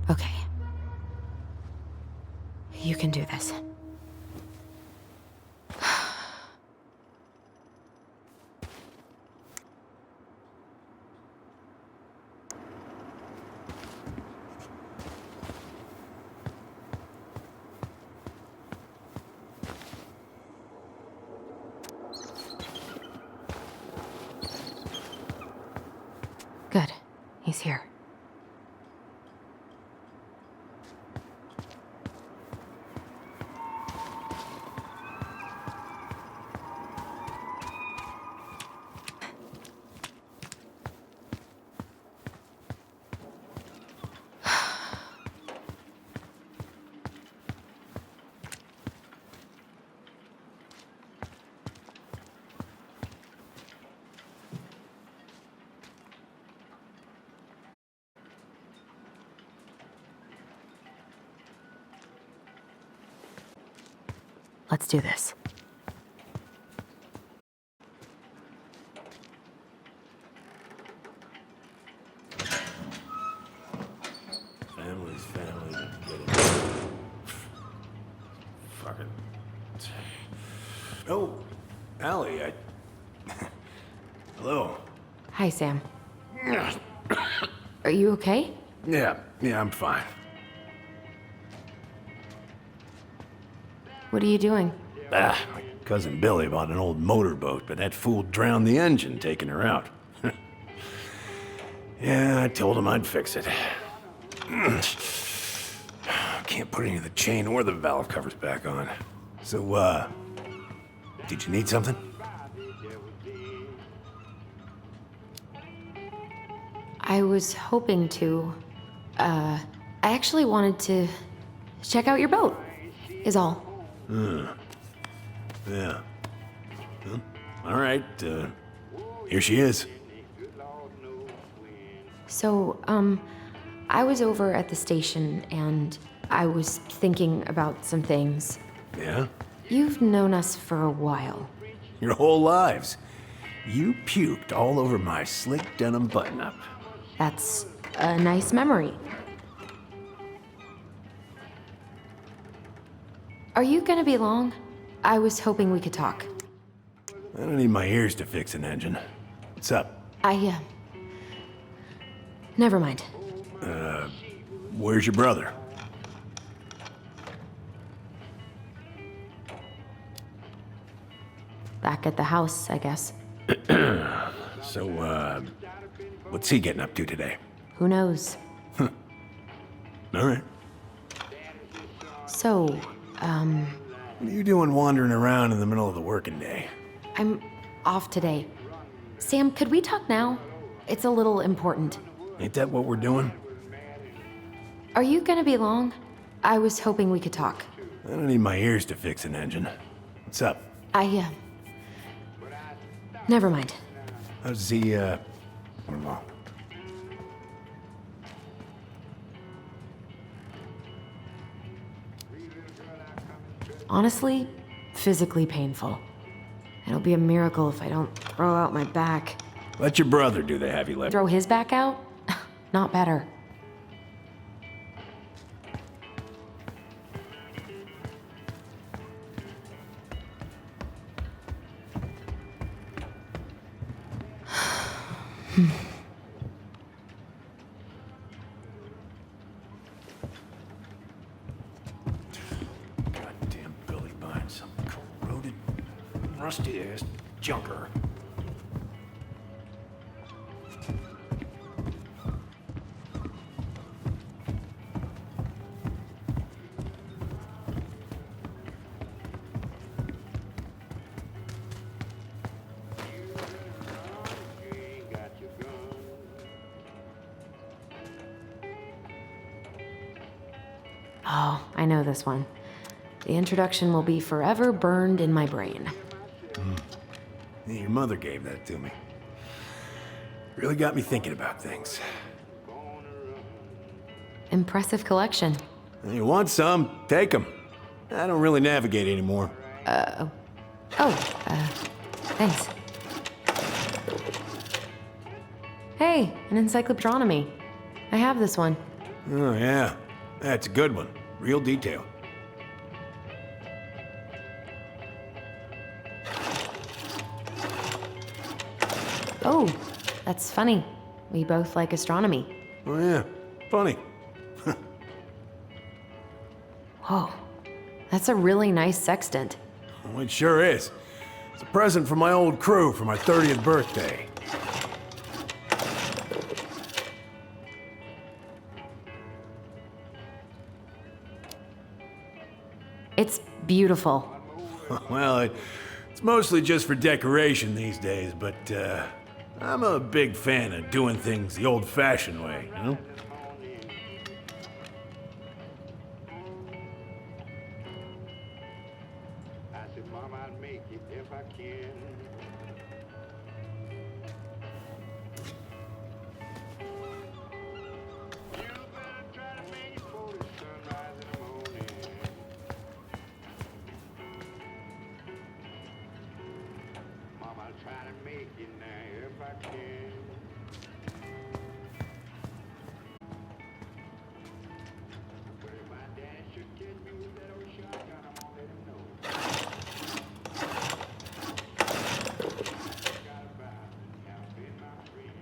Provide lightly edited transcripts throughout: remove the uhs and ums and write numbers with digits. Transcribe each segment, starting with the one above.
Okay. You can do this. Good. He's here. Let's do this. Family's family. Fucking. Oh, Allie, Hello. Hi, Sam. Are you okay? Yeah, I'm fine. What are you doing? My cousin Billy bought an old motorboat, but that fool drowned the engine taking her out. Yeah, I told him I'd fix it. Can't put any of the chain or the valve covers back on. So, did you need something? I was hoping to. I actually wanted to check out your boat, is all. Yeah. Well, all right, here she is. So, I was over at the station and I was thinking about some things. Yeah? You've known us for a while. Your whole lives. You puked all over my slick denim button-up. That's a nice memory. Are you gonna be long? I was hoping we could talk. I don't need my ears to fix an engine. What's up? Never mind. Where's your brother? Back at the house, I guess. So, what's he getting up to today? Who knows? All right. So, What are you doing wandering around in the middle of the working day? I'm off today. Sam, could we talk now? It's a little important. Ain't that what we're doing? Are you gonna be long? I was hoping we could talk. I don't need my ears to fix an engine. What's up? Never mind. How's he, I don't know. Honestly, physically painful. It'll be a miracle if I don't throw out my back. Let your brother do the heavy lifting. Throw his back out? Not better. Goddamn Billy buying some corroded, rusty-ass junker. Oh, I know this one. The introduction will be forever burned in my brain. Yeah, your mother gave that to me. Really got me thinking about things. Impressive collection. You want some? Take them. I don't really navigate anymore. Thanks. Hey, an encyclopedia. I have this one. Oh, yeah. That's a good one. Real detail. Oh, that's funny. We both like astronomy. Oh, yeah. Funny. Whoa, that's a really nice sextant. Well, it sure is. It's a present from my old crew for my 30th birthday. It's beautiful. Well, it's mostly just for decoration these days, but I'm a big fan of doing things the old-fashioned way, you know? I said, Mama, I'll make it if I can. You better try to make it for the sunrise in the morning. Mama, I'll try to make it now if I can. But if my dad should get me with that old shotgun, I'm gonna let him know. Got about it. Now, been my friend.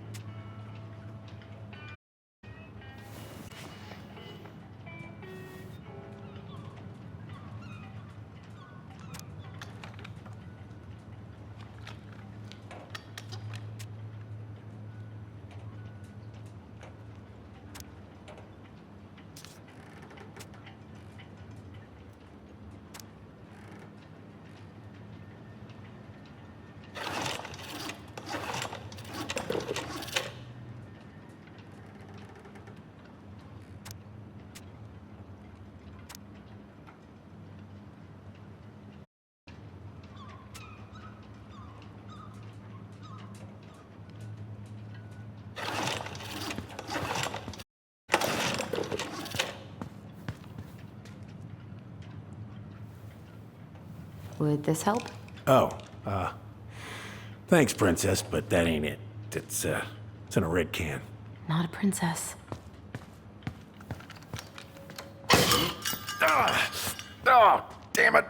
Would this help? Oh, thanks, Princess, but that ain't it. It's in a red can. Not a princess. Oh, damn it.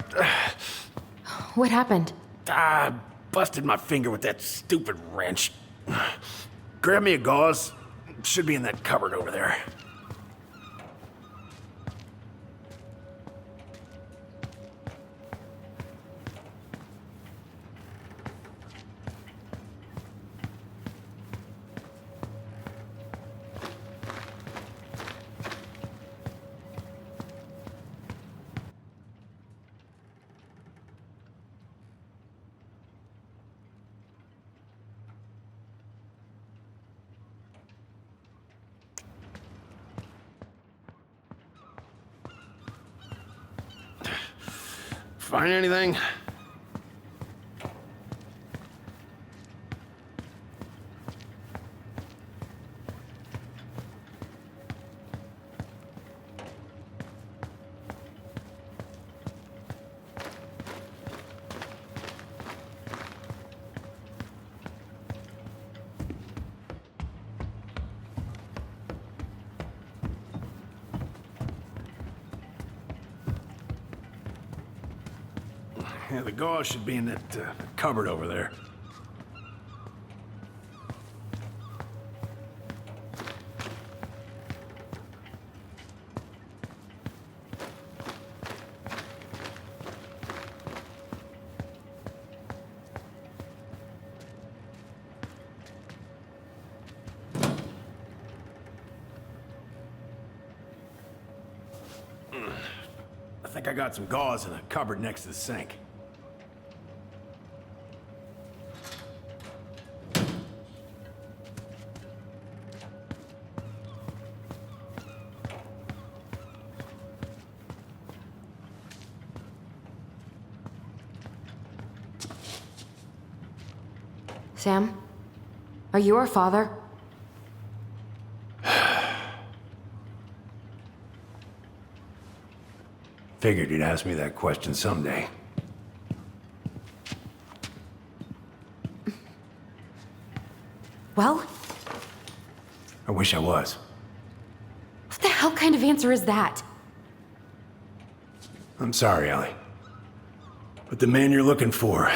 What happened? Busted my finger with that stupid wrench. Grab me a gauze. Should be in that cupboard over there. Find anything? Yeah, the gauze should be in that cupboard over there. I think I got some gauze in a cupboard next to the sink. Sam? Are you our father? Figured you'd ask me that question someday. Well, I wish I was. what the hell kind of answer is that? I'm sorry, Ellie. But the man you're looking for,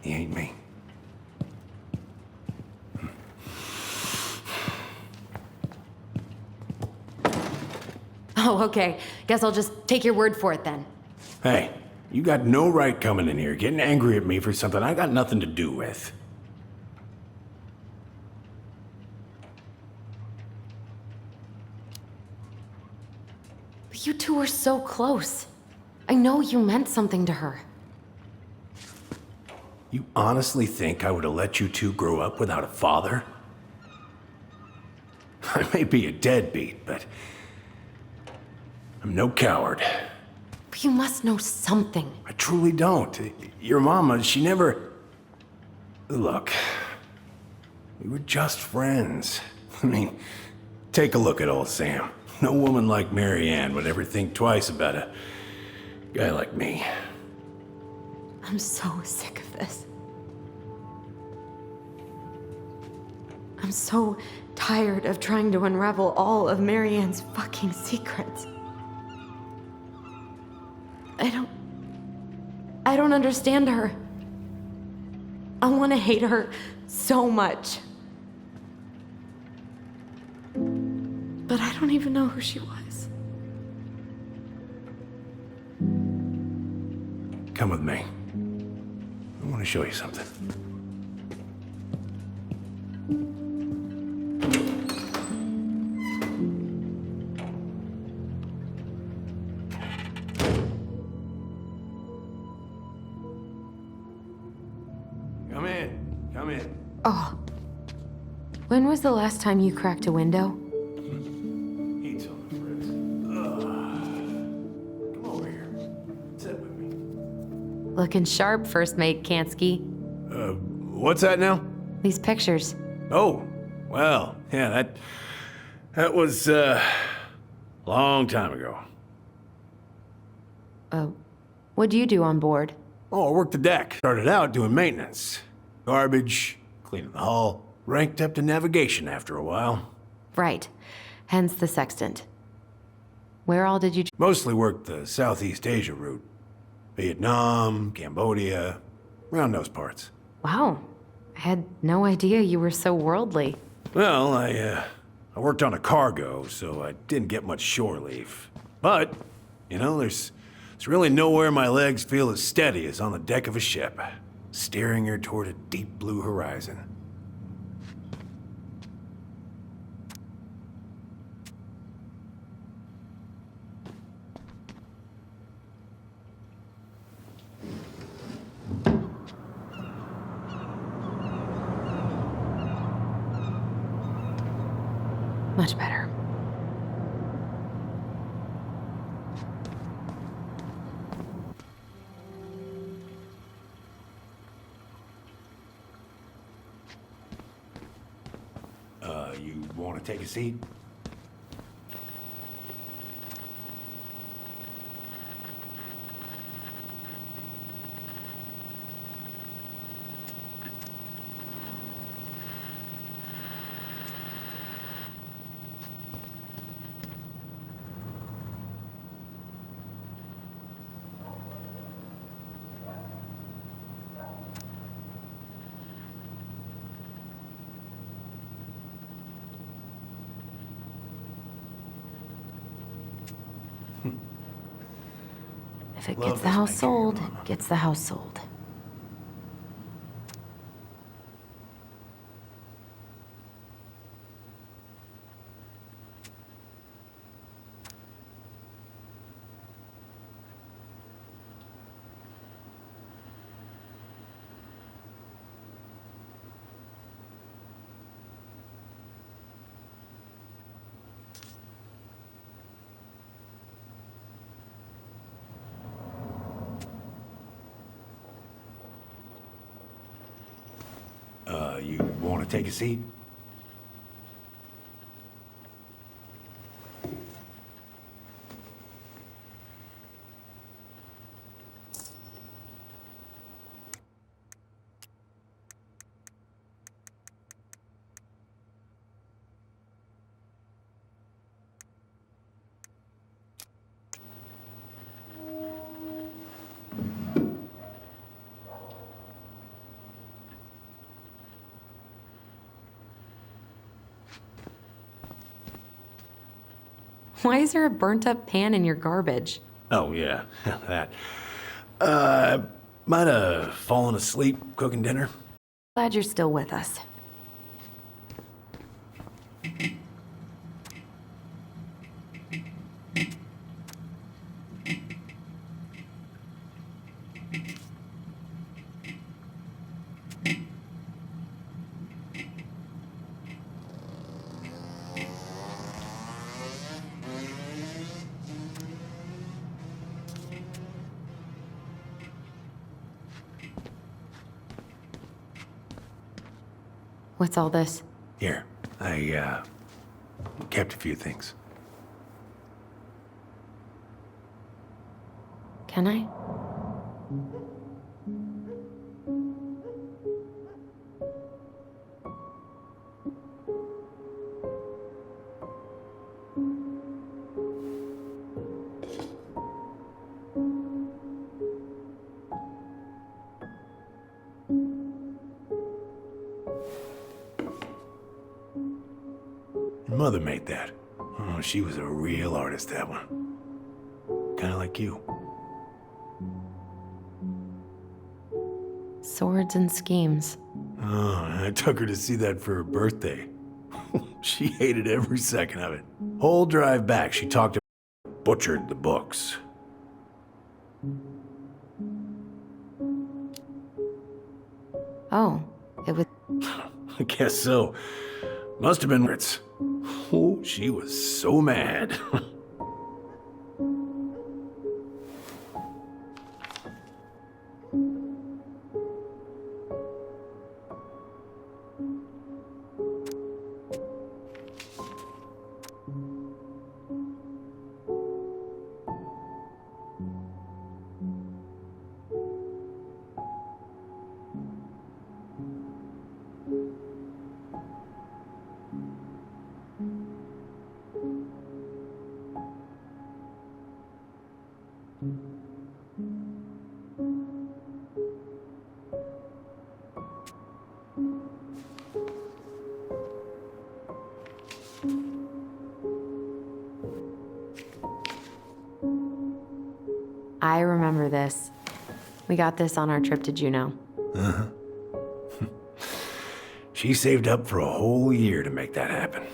he ain't me. Oh, okay. Guess I'll just take your word for it then. Hey, you got no right coming in here getting angry at me for something I got nothing to do with. But you two were so close. I know you meant something to her. You honestly think I would have let you two grow up without a father? I may be a deadbeat, but I'm no coward. But you must know something. I truly don't. Your mama, she never... Look, we were just friends. I mean, take a look at old Sam. No woman like Mary Ann would ever think twice about a guy like me. I'm so sick of this. I'm so tired of trying to unravel all of Marianne's fucking secrets. I don't understand her. I want to hate her so much. But I don't even know who she was. Come with me. I want to show you something. Come in. Come in. Oh. When was the last time you cracked a window? Heat's on the fritz. Come over here. Sit with me. Looking sharp, first mate Kansky. What's that now? These pictures. Oh, well, yeah, that was, long time ago. What do you do on board? Oh, I worked the deck. Started out doing maintenance. Garbage, cleaning the hull. Ranked up to navigation after a while. Right. Hence the sextant. Where all did you... Mostly worked the Southeast Asia route. Vietnam, Cambodia, around those parts. Wow. I had no idea you were so worldly. Well, I worked on a cargo, so I didn't get much shore leave. But, you know, there's really nowhere my legs feel as steady as on the deck of a ship, steering her toward a deep blue horizon. Much better. You want to take a seat? If it Love gets the this house picture, sold, Mama. it gets the house sold. You want to take a seat? Why is there a burnt up pan in your garbage? Oh, yeah, that. Might have fallen asleep cooking dinner. Glad you're still with us. What's all this? Here, I kept a few things. Can I? Your mother made that. Oh, she was a real artist, that one. Kind of like you. Swords and schemes. Oh, I took her to see that for her birthday. She hated every second of it. Whole drive back, she talked about butchered the books. Oh, it was. I guess so. Must have been Ritz. Oh, she was so mad. I remember this. We got this on our trip to Juneau. She saved up for a whole year to make that happen.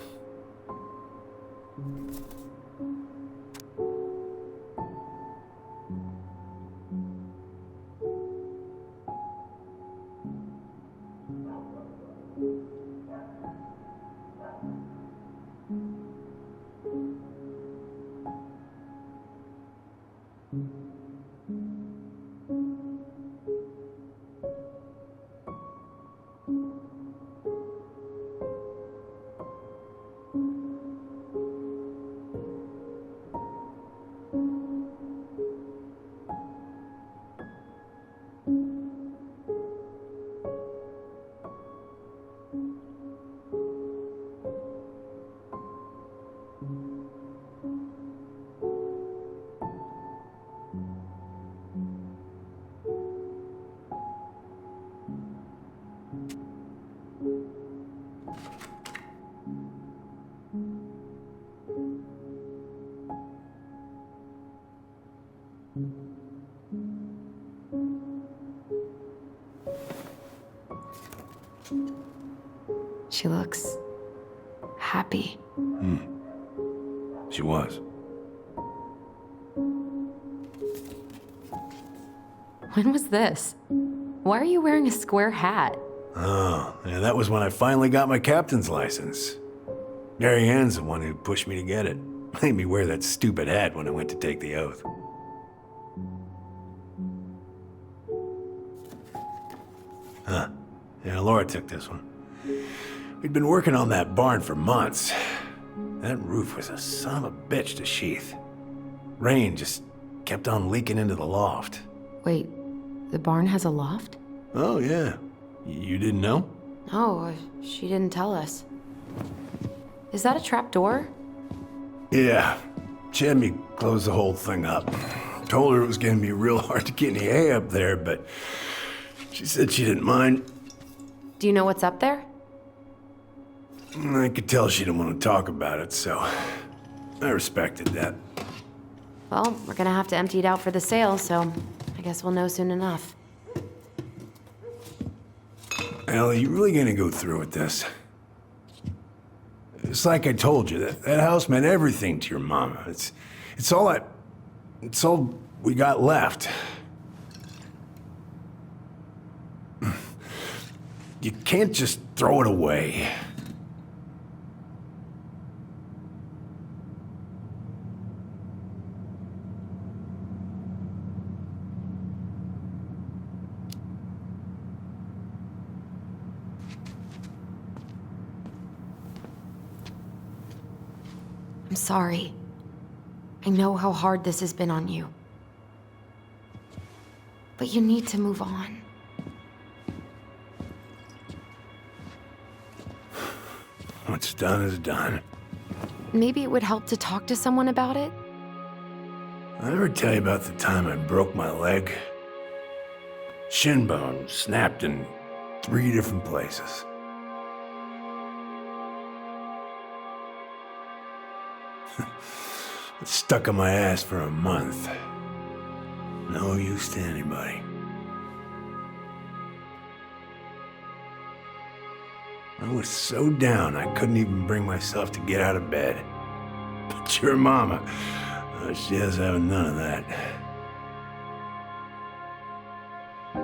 She looks happy. She was. When was this? Why are you wearing a square hat? Oh, yeah, that was when I finally got my captain's license. Mary Ann's the one who pushed me to get it. Made me wear that stupid hat when I went to take the oath. Huh. Yeah, Laura took this one. We'd been working on that barn for months. That roof was a son of a bitch to sheath. Rain just kept on leaking into the loft. Wait, the barn has a loft? Oh, yeah. You didn't know? Oh, she didn't tell us. Is that a trap door? Yeah. She had me close the whole thing up. Told her it was gonna be real hard to get any hay up there, but she said she didn't mind. Do you know what's up there? I could tell she didn't want to talk about it, so I respected that. Well, we're gonna have to empty it out for the sale, so I guess we'll know soon enough. Ellie, you really gonna go through with this? It's like I told you, that house meant everything to your mama. It's all we got left. You can't just throw it away. I'm sorry. I know how hard this has been on you. But you need to move on. What's done is done. Maybe it would help to talk to someone about it? I ever tell you about the time I broke my leg? Shin bone snapped in 3 different places. It's stuck in my ass for a month. No use to anybody. I was so down I couldn't even bring myself to get out of bed. But your mama, she has having none of that.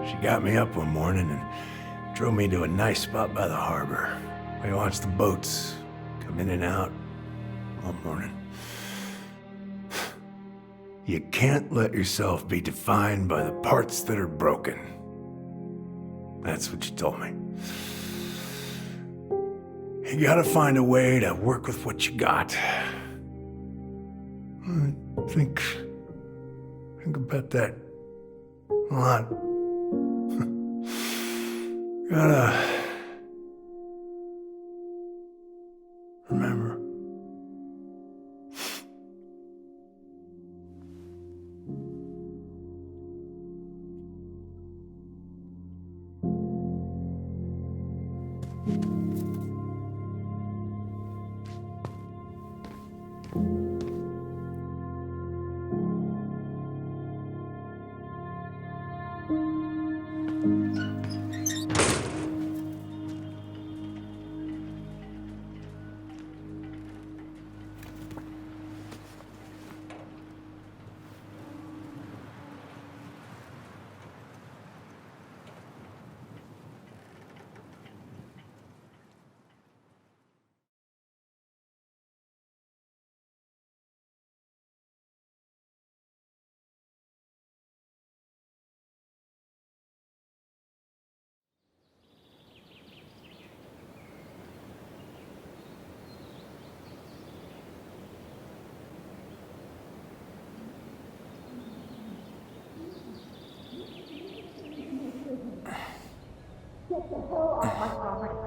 She got me up one morning and drove me to a nice spot by the harbor. We watched the boats come in and out all morning. You can't let yourself be defined by the parts that are broken. That's what you told me. You gotta find a way to work with what you got. Think about that a lot. Gotta remember.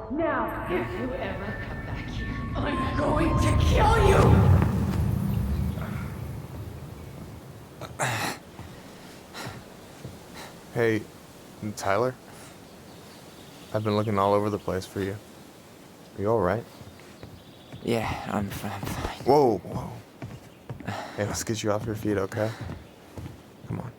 Now, if you ever come back here, I'm going to kill you! Hey, Tyler? I've been looking all over the place for you. Are you alright? Yeah, I'm fine. Whoa, whoa. Hey, let's get you off your feet, okay? Come on.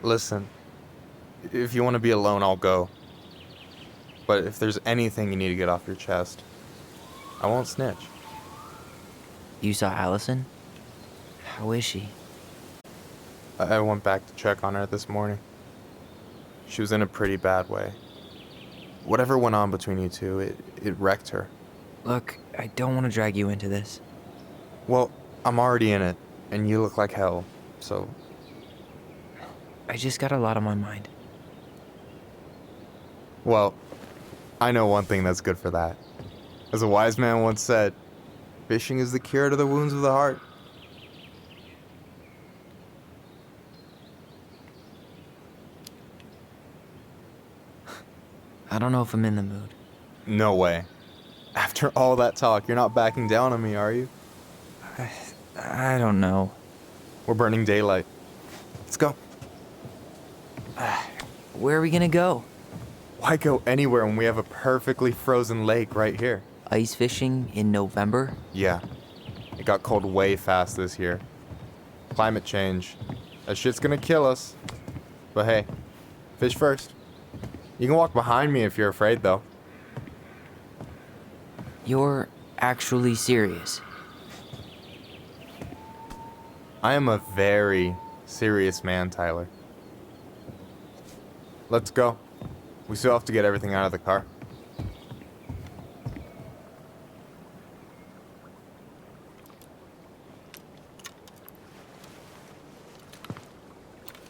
Listen, if you want to be alone, I'll go. But if there's anything you need to get off your chest, I won't snitch. You saw Allison? How is she? I went back to check on her this morning. She was in a pretty bad way. Whatever went on between you two, it wrecked her. Look, I don't want to drag you into this. Well, I'm already in it, and you look like hell, so... I just got a lot on my mind. Well, I know one thing that's good for that. As a wise man once said, fishing is the cure to the wounds of the heart. I don't know if I'm in the mood. No way. After all that talk, you're not backing down on me, are you? I don't know. We're burning daylight. Let's go. Where are we gonna go? Why go anywhere when we have a perfectly frozen lake right here? Ice fishing in November? Yeah. It got cold way fast this year. Climate change. That shit's gonna kill us. But hey, fish first. You can walk behind me if you're afraid, though. You're actually serious. I am a very serious man, Tyler. Let's go. We still have to get everything out of the car.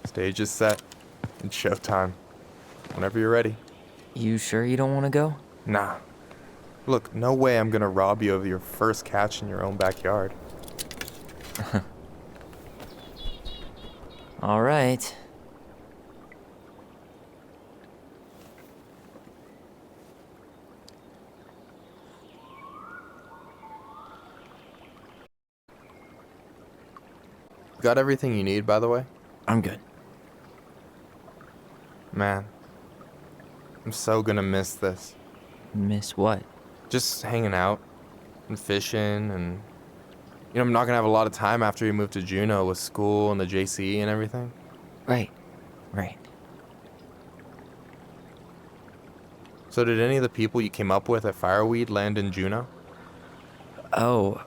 Stage is set. It's showtime. Whenever you're ready. You sure you don't want to go? Nah. Look, no way I'm gonna rob you of your first catch in your own backyard. All right. Got everything you need, by the way? I'm good. Man, I'm so gonna miss this. Miss what? Just hanging out and fishing and... You know, I'm not gonna have a lot of time after we move to Juneau with school and the JC and everything. Right. So did any of the people you came up with at Fireweed land in Juneau? Oh,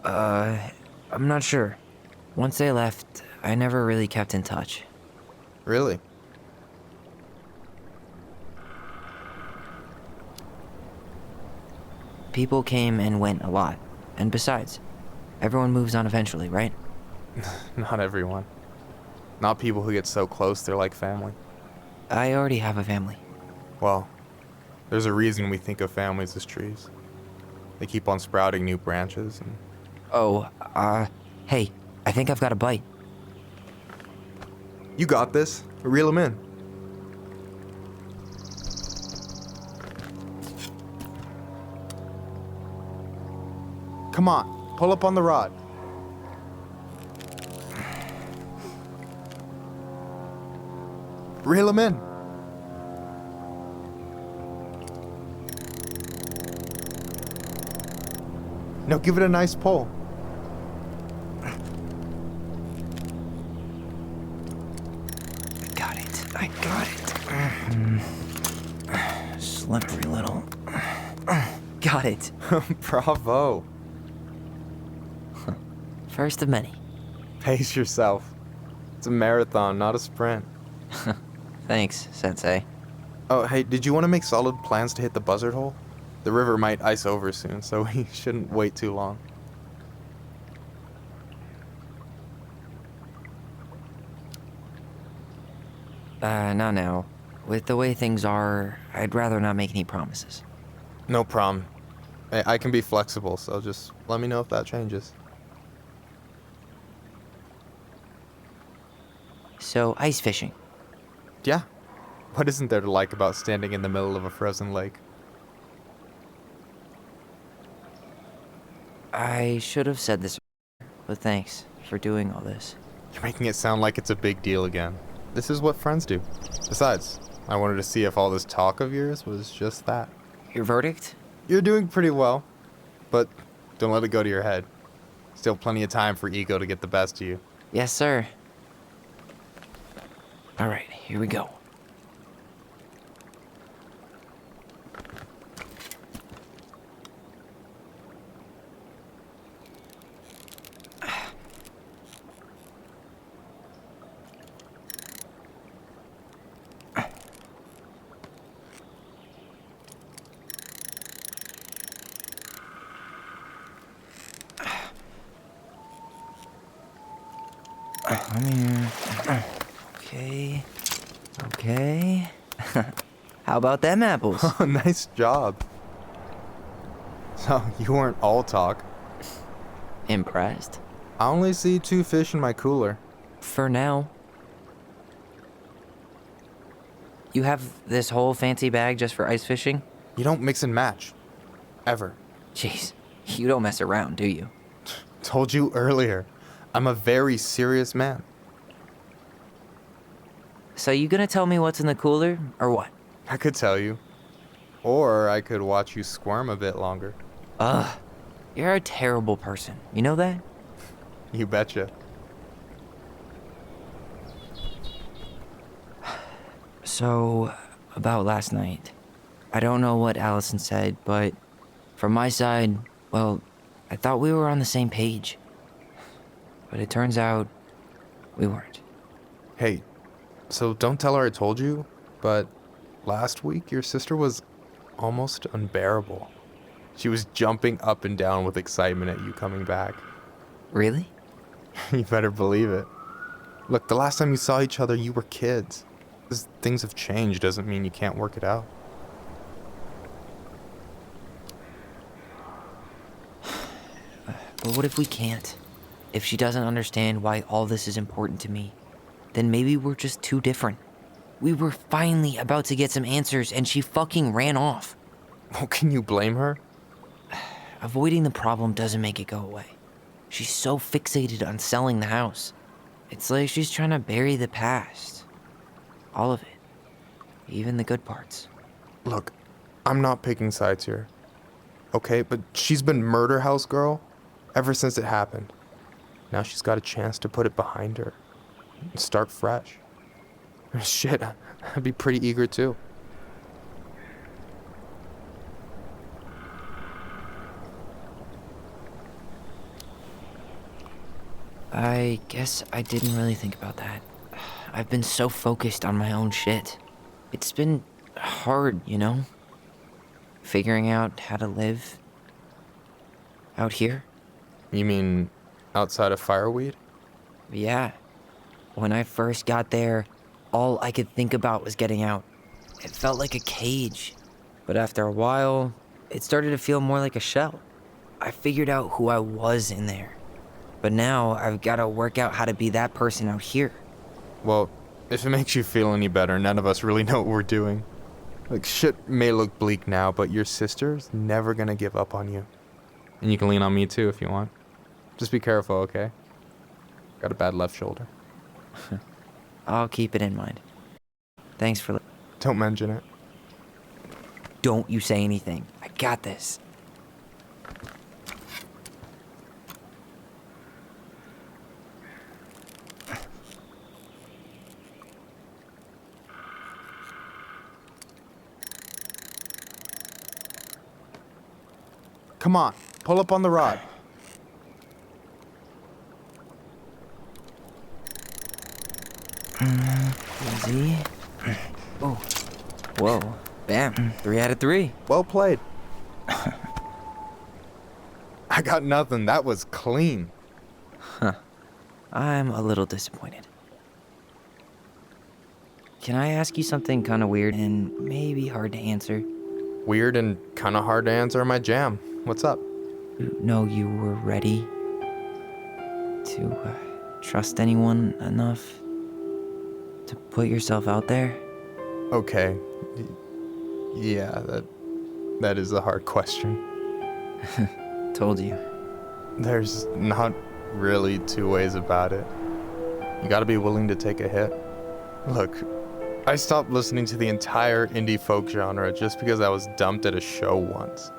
I'm not sure. Once they left, I never really kept in touch. Really? People came and went a lot. And besides, everyone moves on eventually, right? Not everyone. Not people who get so close they're like family. I already have a family. Well, there's a reason we think of families as trees. They keep on sprouting new branches and... Oh, hey, I think I've got a bite. You got this. Reel them in. Come on, pull up on the rod. Reel them in. No, give it a nice pull. I got it. Slippery little. Got it. Bravo. First of many. Pace yourself. It's a marathon, not a sprint. Thanks, Sensei. Oh, hey, did you want to make solid plans to hit the buzzard hole? The river might ice over soon, so we shouldn't wait too long. Not now. With the way things are, I'd rather not make any promises. No problem. I can be flexible, so just let me know if that changes. So, ice fishing. Yeah. What isn't there to like about standing in the middle of a frozen lake? I should have said this, but thanks for doing all this. You're making it sound like it's a big deal again. This is what friends do. Besides, I wanted to see if all this talk of yours was just that. Your verdict? You're doing pretty well, but don't let it go to your head. Still plenty of time for ego to get the best of you. Yes, sir. All right, here we go. Okay. How about them apples? Oh, nice job. So, you weren't all talk. Impressed? I only see 2 fish in my cooler. For now. You have this whole fancy bag just for ice fishing? You don't mix and match. Ever. Jeez, you don't mess around, do you? Told you earlier, I'm a very serious man. So you gonna tell me what's in the cooler, or what? I could tell you. Or I could watch you squirm a bit longer. Ugh, you're a terrible person. You know that? You betcha. So, about last night. I don't know what Allison said, but from my side, well, I thought we were on the same page. But it turns out we weren't. Hey, so don't tell her I told you, but last week your sister was almost unbearable. She was jumping up and down with excitement at you coming back. Really? You better believe it. Look, the last time you saw each other, you were kids. Just things have changed doesn't mean you can't work it out. But what if we can't? If she doesn't understand why all this is important to me, then maybe we're just too different. We were finally about to get some answers and she fucking ran off. Well, can you blame her? Avoiding the problem doesn't make it go away. She's so fixated on selling the house. It's like she's trying to bury the past. All of it. Even the good parts. Look, I'm not picking sides here. Okay, but she's been murder house girl ever since it happened. Now she's got a chance to put it behind her and start fresh. Shit, I'd be pretty eager too. I guess I didn't really think about that. I've been so focused on my own shit. It's been hard, you know? Figuring out how to live out here. You mean outside of Fireweed? Yeah. When I first got there, all I could think about was getting out. It felt like a cage. But after a while, it started to feel more like a shell. I figured out who I was in there. But now I've got to work out how to be that person out here. Well, if it makes you feel any better, none of us really know what we're doing. Like, shit may look bleak now, but your sister's never gonna give up on you. And you can lean on me too if you want. Just be careful, okay? Got a bad left shoulder. I'll keep it in mind. Thanks for... Don't mention it. Don't you say anything. I got this. Come on, pull up on the rod. Easy. Oh. Whoa. Bam. 3 out of 3. Well played. I got nothing. That was clean. I'm a little disappointed. Can I ask you something kind of weird and maybe hard to answer? Weird and kind of hard to answer my jam. What's up? You know you were ready to trust anyone enough to put yourself out there? Okay. Yeah, that is a hard question. Told you. There's not really two ways about it. You gotta be willing to take a hit. Look, I stopped listening to the entire indie folk genre just because I was dumped at a show once.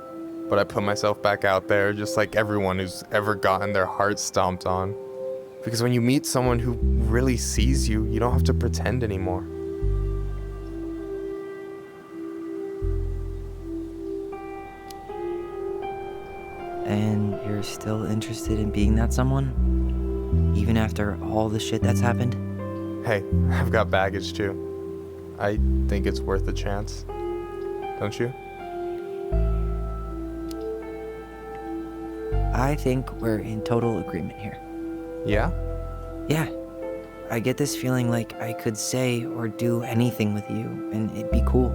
But I put myself back out there just like everyone who's ever gotten their heart stomped on. Because when you meet someone who really sees you, you don't have to pretend anymore. And you're still interested in being that someone? Even after all the shit that's happened? Hey, I've got baggage too. I think it's worth a chance. Don't you? I think we're in total agreement here. Yeah? Yeah. I get this feeling like I could say or do anything with you and it'd be cool.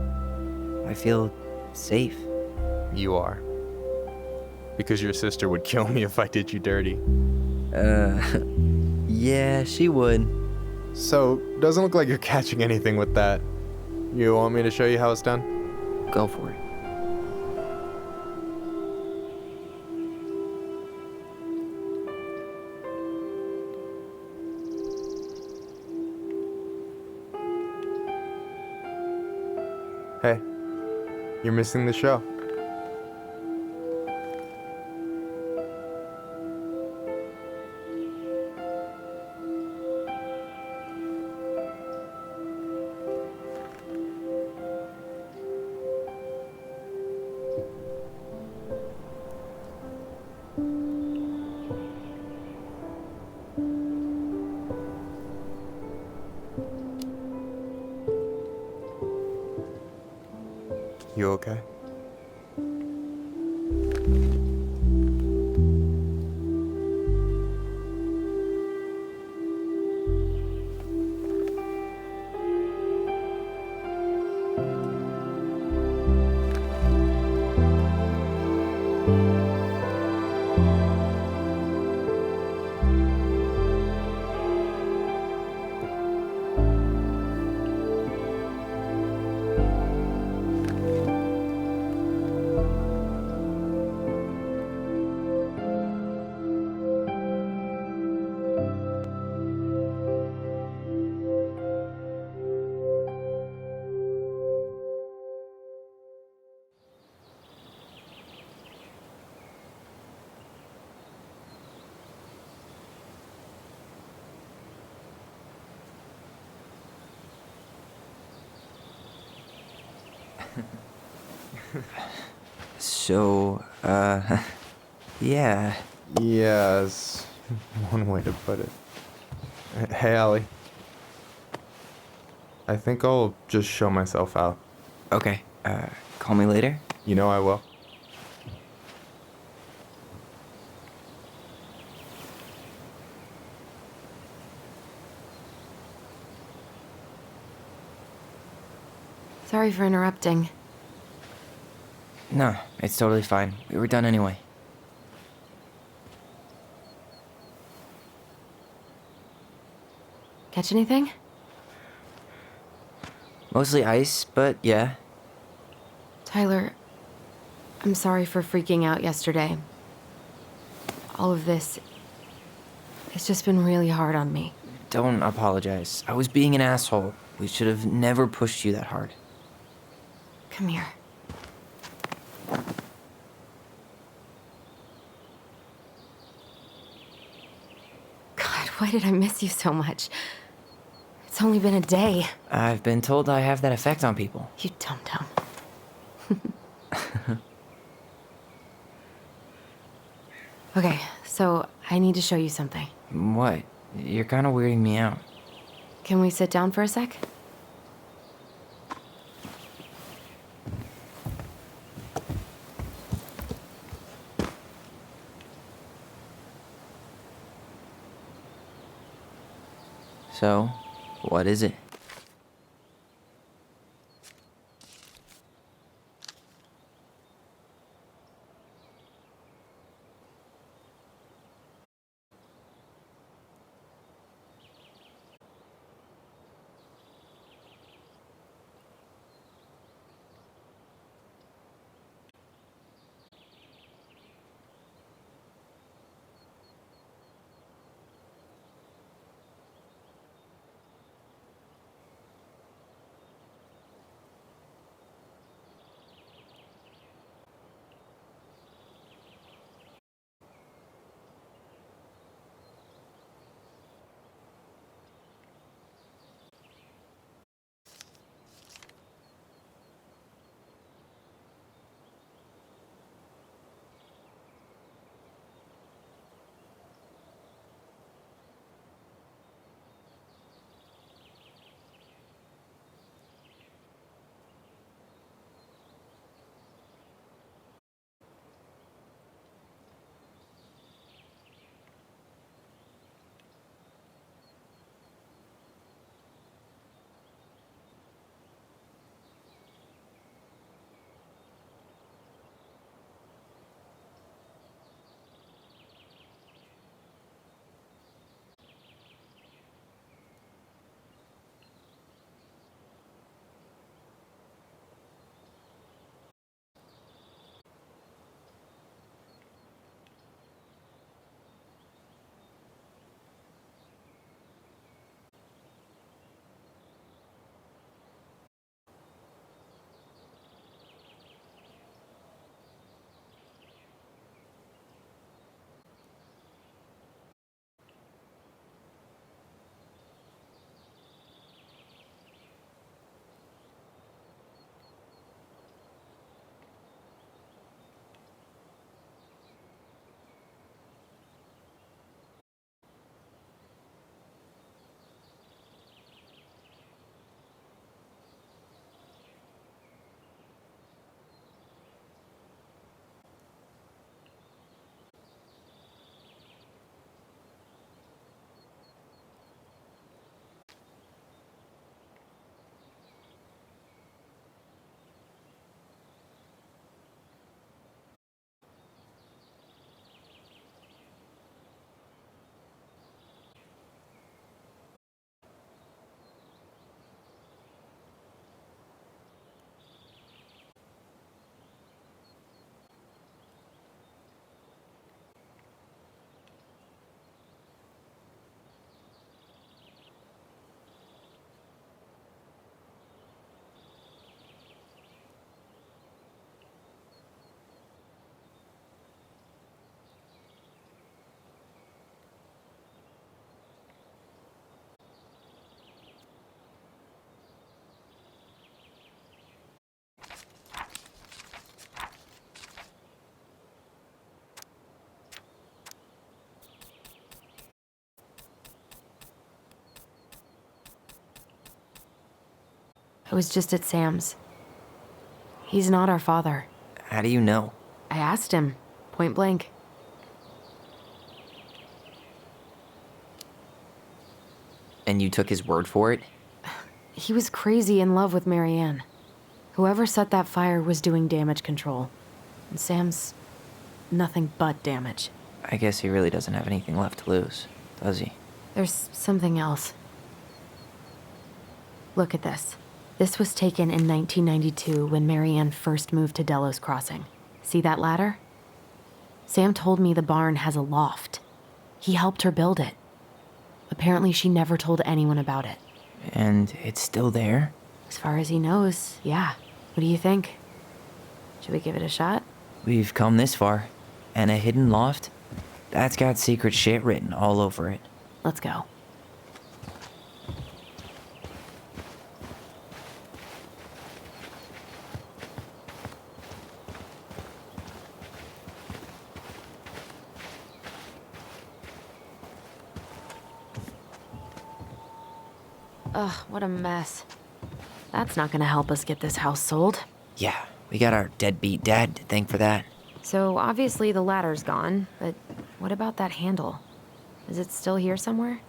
I feel safe. You are. Because your sister would kill me if I did you dirty. Yeah, she would. So, doesn't look like you're catching anything with that. You want me to show you how it's done? Go for it. You're missing the show. You okay? So, yeah. Yes, one way to put it. Hey, Allie. I think I'll just show myself out. Okay, call me later? You know I will. Sorry for interrupting. No, it's totally fine. We were done anyway. Catch anything? Mostly ice, but yeah. Tyler, I'm sorry for freaking out yesterday. All of this, it's just been really hard on me. Don't apologize. I was being an asshole. We should have never pushed you that hard. Come here. God, why did I miss you so much? It's only been a day. I've been told I have that effect on people. You dum-dum. Okay, so I need to show you something. What? You're kind of weirding me out. Can we sit down for a sec? So, what is it? I was just at Sam's. He's not our father. How do you know? I asked him, point blank. And you took his word for it? He was crazy in love with Marianne. Whoever set that fire was doing damage control. And Sam's nothing but damage. I guess he really doesn't have anything left to lose, does he? There's something else. Look at this. This was taken in 1992 when Marianne first moved to Delos Crossing. See that ladder? Sam told me the barn has a loft. He helped her build it. Apparently she never told anyone about it. And it's still there? As far as he knows, yeah. What do you think? Should we give it a shot? We've come this far. And a hidden loft? That's got secret shit written all over it. Let's go. Ugh, what a mess. That's not gonna help us get this house sold. Yeah, we got our deadbeat dad to thank for that. So obviously the ladder's gone, but what about that handle? Is it still here somewhere?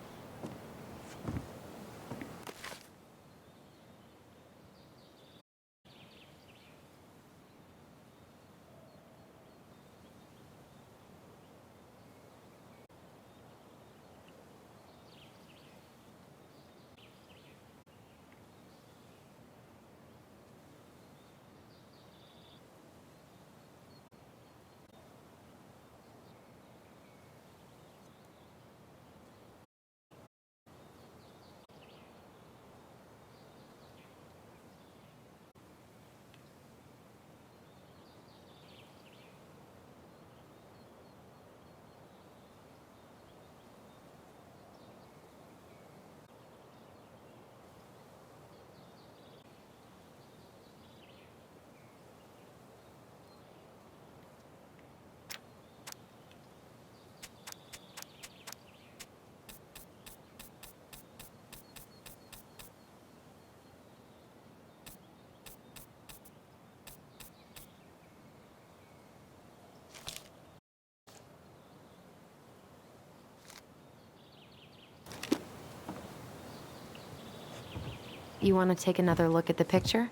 You want to take another look at the picture?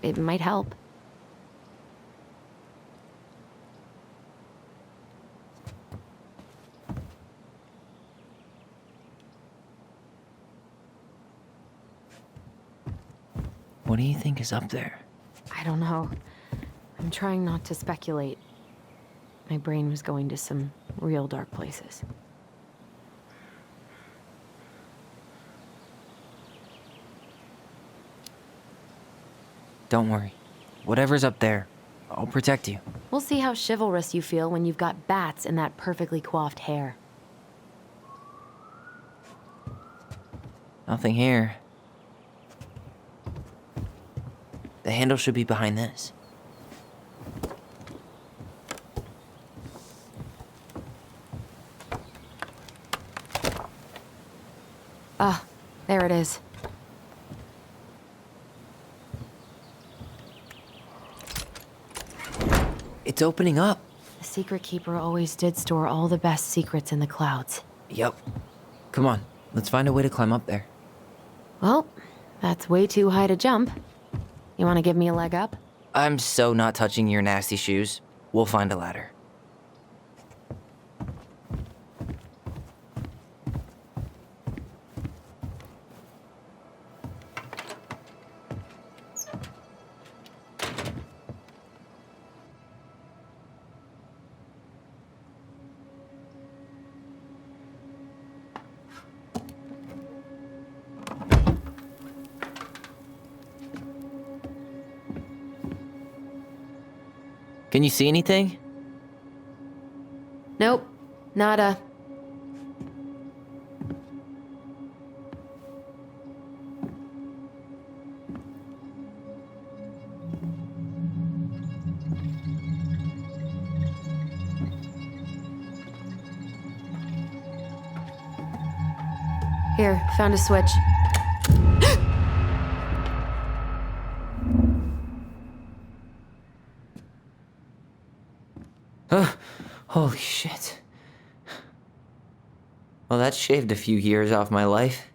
It might help. What do you think is up there? I don't know. I'm trying not to speculate. My brain was going to some real dark places. Don't worry. Whatever's up there, I'll protect you. We'll see how chivalrous you feel when you've got bats in that perfectly coiffed hair. Nothing here. The handle should be behind this. Ah, there it is. It's opening up. The Secret Keeper always did store all the best secrets in the clouds. Yep. Come on, let's find a way to climb up there. Well, that's way too high to jump. You want to give me a leg up? I'm so not touching your nasty shoes. We'll find a ladder. Can you see anything? Nope. Nada. Here, found a switch. Holy shit. Well, that shaved a few years off my life.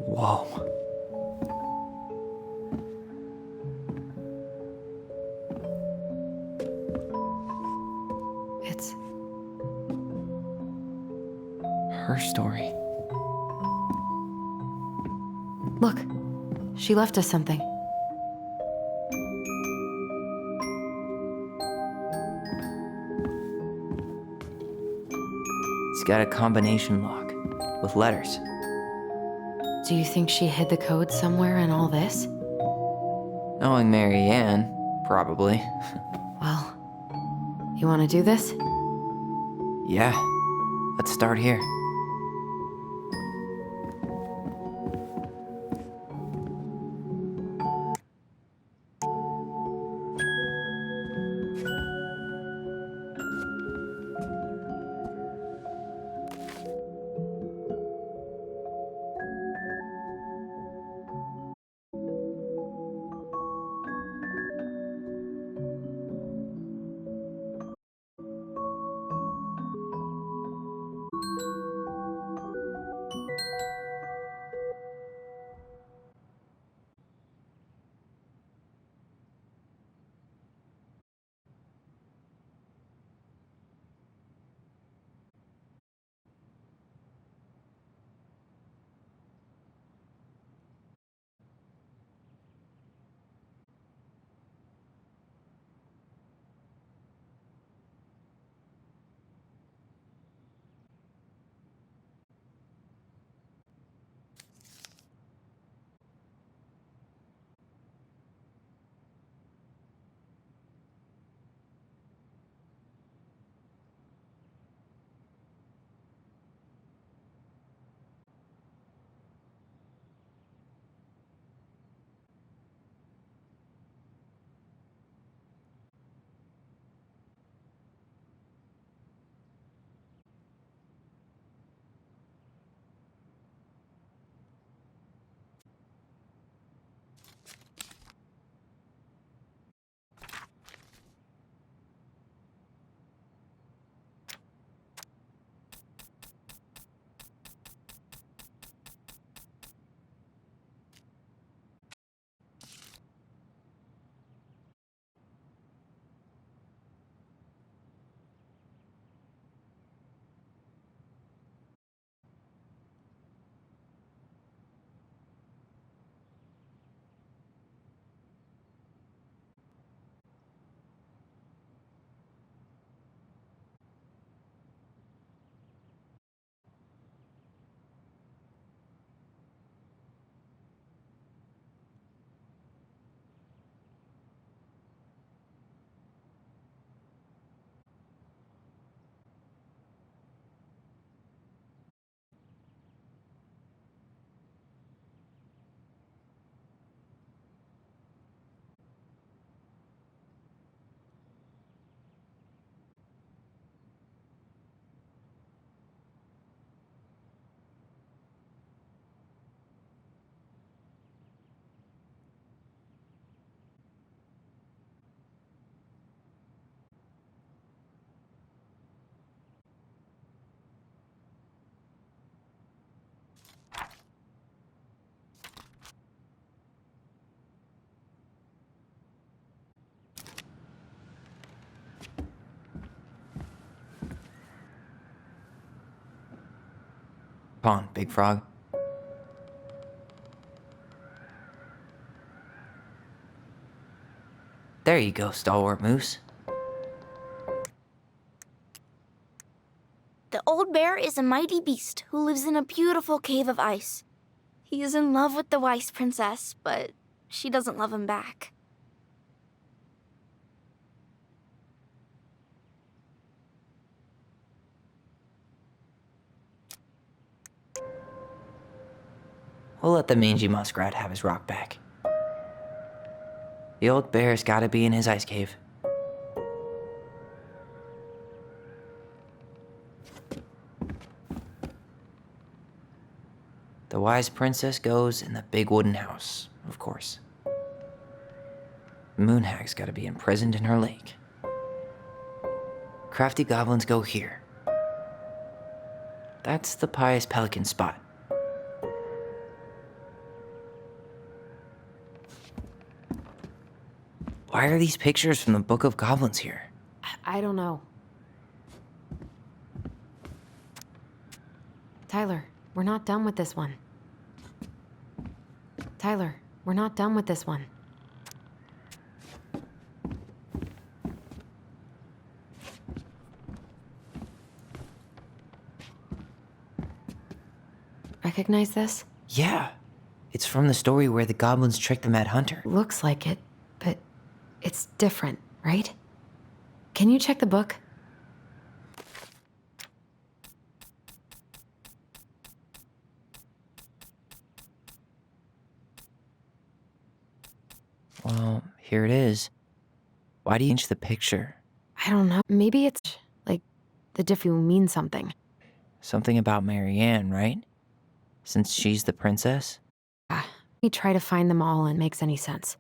Whoa. It's Her story. Look, she left us something. It's got a combination lock with letters. Do you think she hid the code somewhere in all this? Knowing Mary Ann, probably. Well, you want to do this? Yeah, let's start here. Come on, Big Frog. There you go, Stalwart Moose. The old bear is a mighty beast who lives in a beautiful cave of ice. He is in love with the wise princess, but she doesn't love him back. We'll let the mangy muskrat have his rock back. The old bear's gotta be in his ice cave. The wise princess goes in the big wooden house, of course. Moonhag's gotta be imprisoned in her lake. Crafty goblins go here. That's the pious pelican spot. Why are these pictures from the Book of Goblins here? I don't know. Tyler, we're not done with this one. Tyler, we're not done with this one. Recognize this? Yeah, it's from the story where the goblins tricked the Mad Hunter. Looks like it, but it's different, right? Can you check the book? Well, here it is. Why do you change the picture? I don't know. Maybe it's like the difference means something. Something about Marianne, right? Since she's the princess? Let me try to find them all and makes any sense.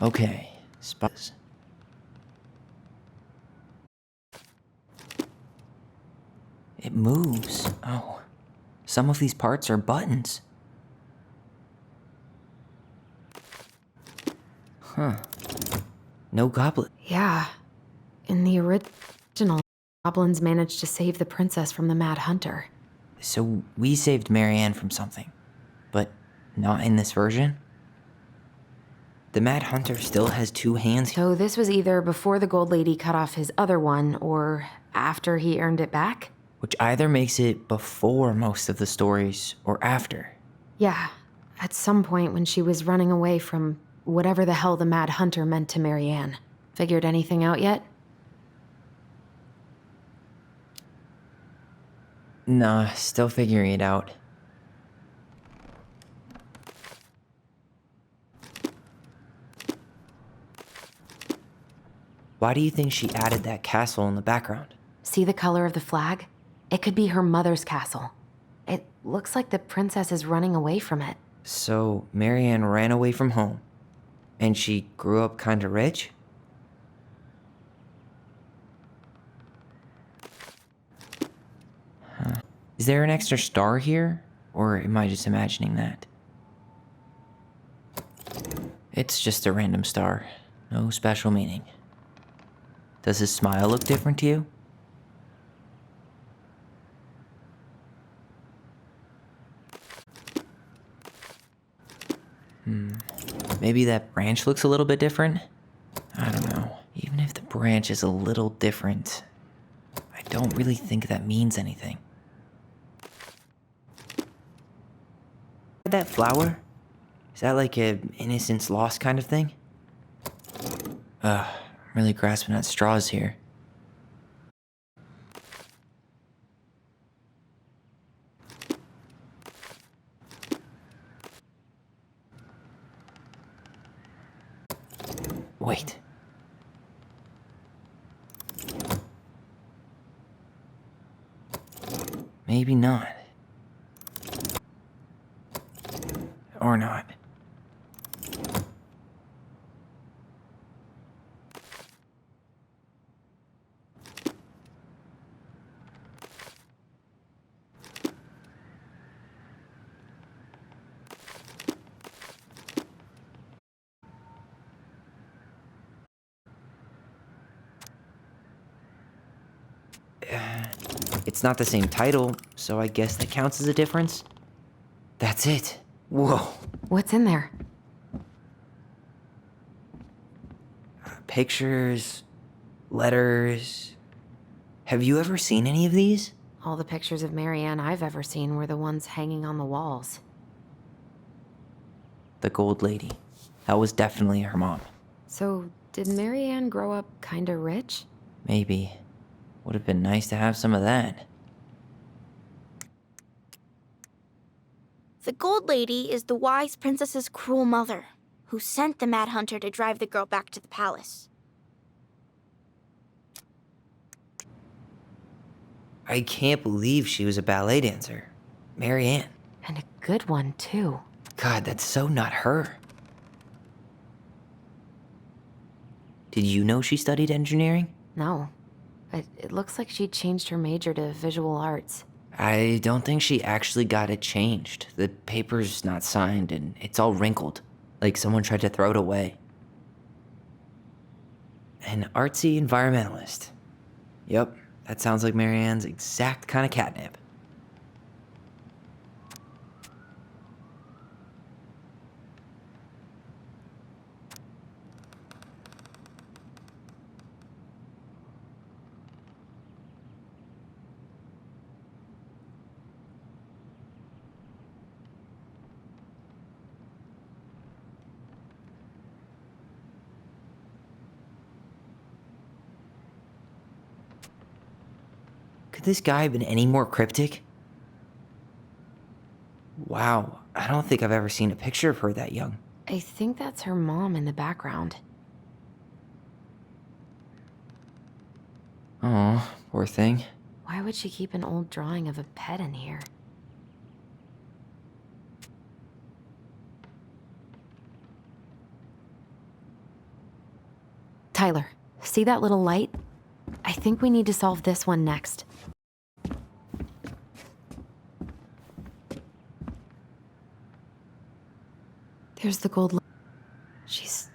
Okay, spots. It moves. Oh, some of these parts are buttons. Huh. No goblet. Yeah. In the original, goblins managed to save the princess from the Mad Hunter. So we saved Marianne from something, but not in this version? The Mad Hunter still has two hands. So this was either before the Gold Lady cut off his other one, or after he earned it back? Which either makes it before most of the stories or after. Yeah, at some point when she was running away from whatever the hell the Mad Hunter meant to Marianne. Figured anything out yet? Nah, still figuring it out. Why do you think she added that castle in the background? See the color of the flag? It could be her mother's castle. It looks like the princess is running away from it. So Marianne ran away from home, and she grew up kinda rich? Huh. Is there an extra star here, or am I just imagining that? It's just a random star, no special meaning. Does his smile look different to you? Maybe that branch looks a little bit different? I don't know. Even if the branch is a little different, I don't really think that means anything. That flower? Is that like a innocence lost kind of thing? I'm really grasping at straws here. Wait. Maybe not. Or not. It's not the same title, so I guess that counts as a difference. That's it. Whoa. What's in there? Pictures, letters. Have you ever seen any of these? All the pictures of Marianne I've ever seen were the ones hanging on the walls. The Gold Lady. That was definitely her mom. So, did Marianne grow up kinda rich? Maybe. Would have been nice to have some of that. The Gold Lady is the wise princess's cruel mother, who sent the Mad Hunter to drive the girl back to the palace. I can't believe she was a ballet dancer. Marianne. And a good one, too. God, that's so not her. Did you know she studied engineering? No. But it looks like she changed her major to visual arts. I don't think she actually got it changed. The paper's not signed and it's all wrinkled, like someone tried to throw it away. An artsy environmentalist. Yep, that sounds like Marianne's exact kind of catnip. Could this guy have been any more cryptic? Wow, I don't think I've ever seen a picture of her that young. I think that's her mom in the background. Oh, poor thing. Why would she keep an old drawing of a pet in here? Tyler, see that little light? I think we need to solve this one next. There's the gold. She's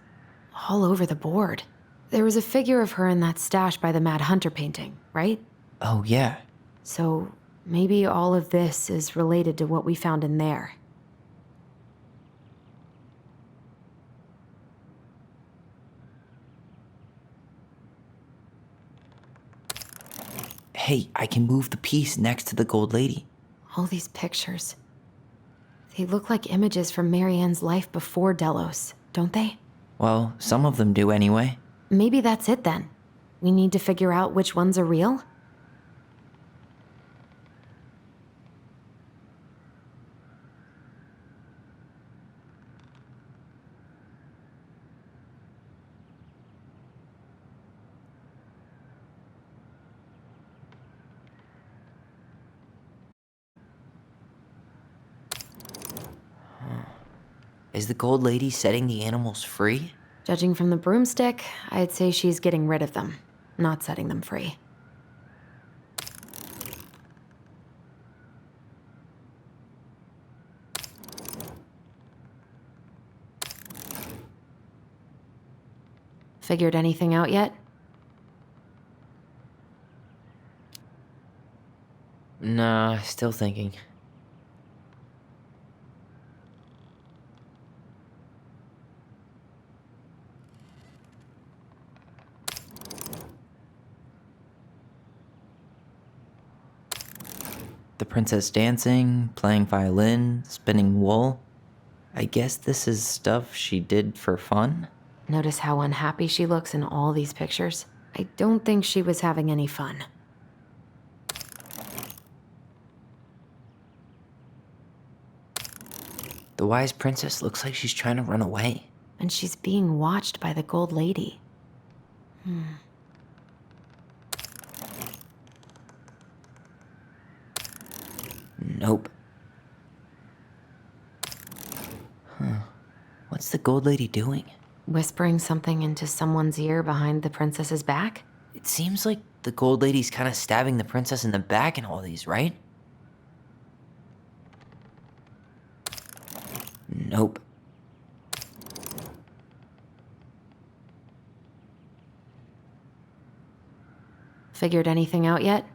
all over the board. There was a figure of her in that stash by the Mad Hunter painting, right? Oh, yeah. So maybe all of this is related to what we found in there. Hey, I can move the piece next to the gold lady. All these pictures. They look like images from Marianne's life before Delos, don't they? Well, some of them do anyway. Maybe that's it then. We need to figure out which ones are real? Is the gold lady setting the animals free? Judging from the broomstick, I'd say she's getting rid of them, not setting them free. Figured anything out yet? Nah, still thinking. The princess dancing, playing violin, spinning wool. I guess this is stuff she did for fun? Notice how unhappy she looks in all these pictures? I don't think she was having any fun. The wise princess looks like she's trying to run away. And she's being watched by the gold lady. Nope. What's the gold lady doing? Whispering something into someone's ear behind the princess's back? It seems like the gold lady's kind of stabbing the princess in the back in all these, right? Nope. Figured anything out yet?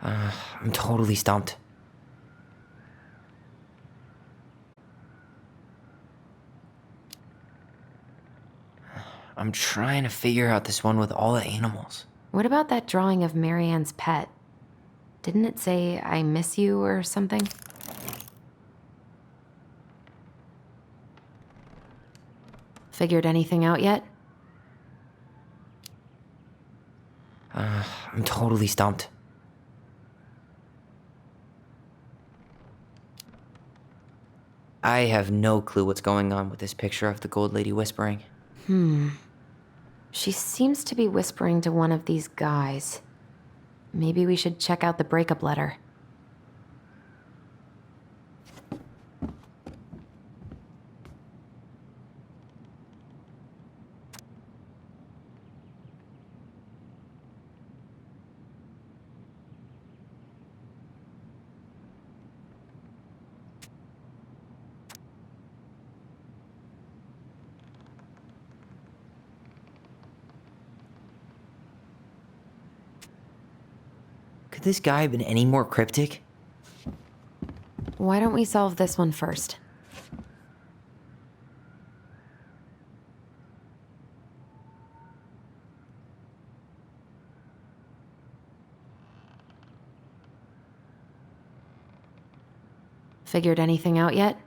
I'm totally stumped. I'm trying to figure out this one with all the animals. What about that drawing of Marianne's pet? Didn't it say, I miss you or something? Figured anything out yet? I'm totally stumped. I have no clue what's going on with this picture of the gold lady whispering. She seems to be whispering to one of these guys. Maybe we should check out the breakup letter. Could this guy have been any more cryptic? Why don't we solve this one first? Figured anything out yet?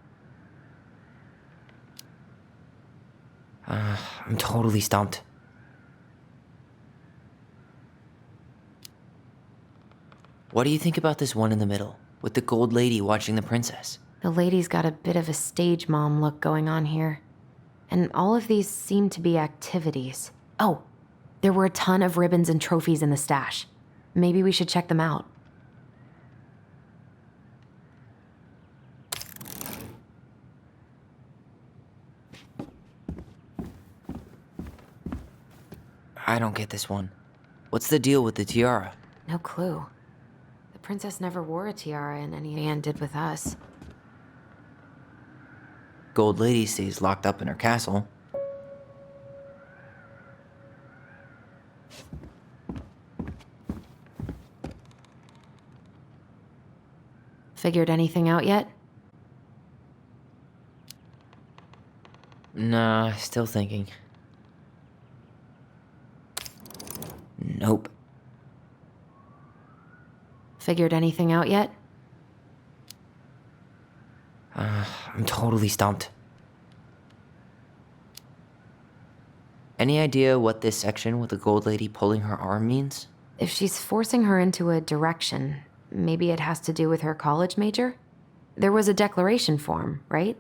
I'm totally stumped. What do you think about this one in the middle, with the gold lady watching the princess? The lady's got a bit of a stage mom look going on here. And all of these seem to be activities. Oh, there were a ton of ribbons and trophies in the stash. Maybe we should check them out. I don't get this one. What's the deal with the tiara? No clue. The princess never wore a tiara in any Anne did with us. Gold Lady stays locked up in her castle. Figured anything out yet? Nah, still thinking. Nope. Figured anything out yet? I'm totally stumped. Any idea what this section with the Gold Lady pulling her arm means? If she's forcing her into a direction, maybe it has to do with her college major? There was a declaration form, right?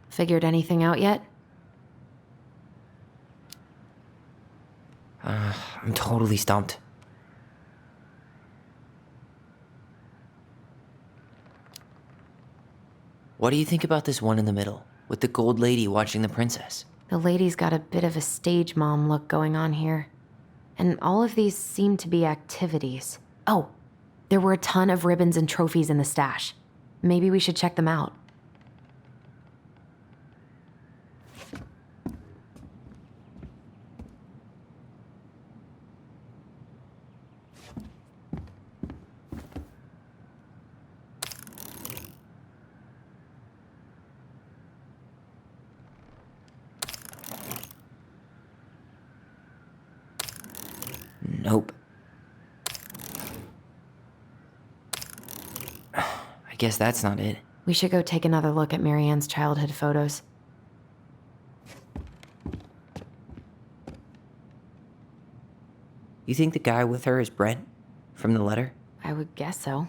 Figured anything out yet? I'm totally stumped. What do you think about this one in the middle, with the Gold Lady watching the princess? The lady's got a bit of a stage mom look going on here. And all of these seem to be activities. Oh, there were a ton of ribbons and trophies in the stash. Maybe we should check them out. Nope. I guess that's not it. We should go take another look at Marianne's childhood photos. You think the guy with her is Brent? From the letter? I would guess so.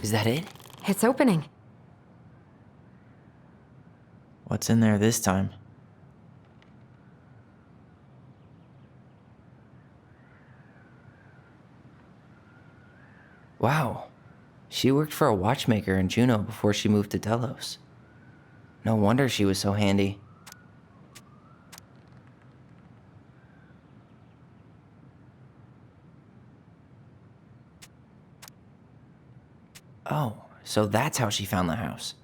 Is that it? It's opening. What's in there this time? Wow. She worked for a watchmaker in Juneau before she moved to Delos. No wonder she was so handy. Oh, so that's how she found the house.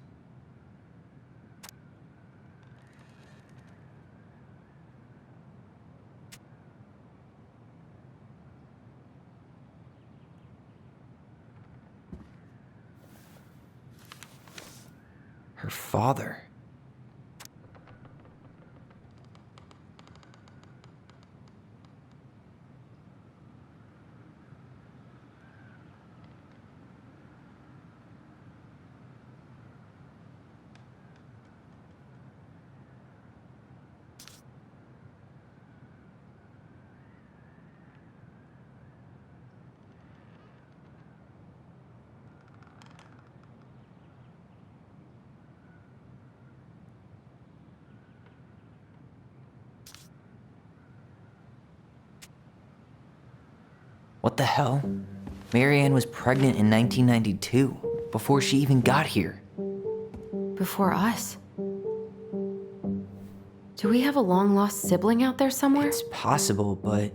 Her father. What the hell? Marianne was pregnant in 1992, before she even got here. Before us. Do we have a long-lost sibling out there somewhere? It's possible, but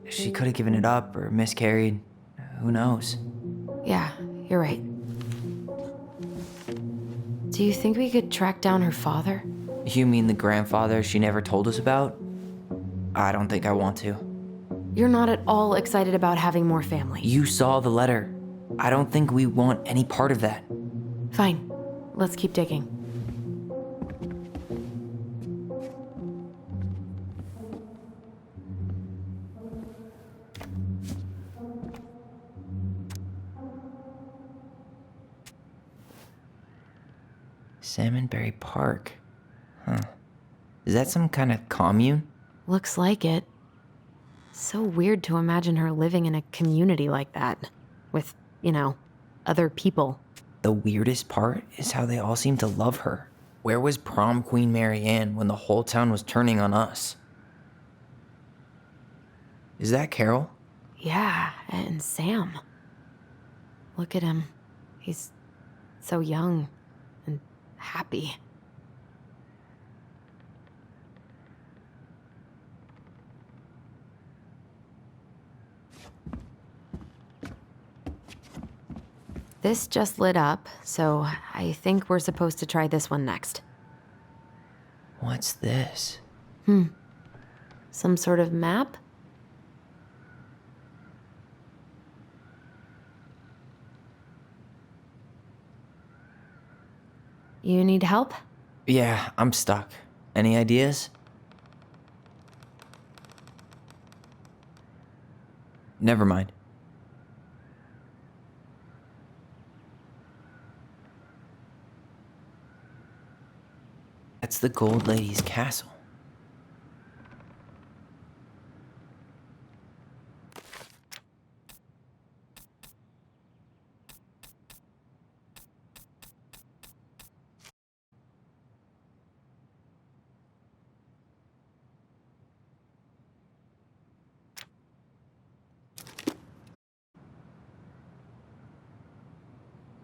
she could have given it up or miscarried. Who knows? Yeah, you're right. Do you think we could track down her father? You mean the grandfather she never told us about? I don't think I want to. You're not at all excited about having more family. You saw the letter. I don't think we want any part of that. Fine. Let's keep digging. Salmonberry Park. Huh. Is that some kind of commune? Looks like it. So weird to imagine her living in a community like that, with you know, other people. The weirdest part is how they all seem to love her. Where was prom queen Marianne when the whole town was turning on us? Is that Carol? Yeah, and Sam. Look at him. He's so young and happy. This just lit up, so I think we're supposed to try this one next. What's this? Some sort of map? You need help? Yeah, I'm stuck. Any ideas? Never mind. That's the Gold Lady's castle.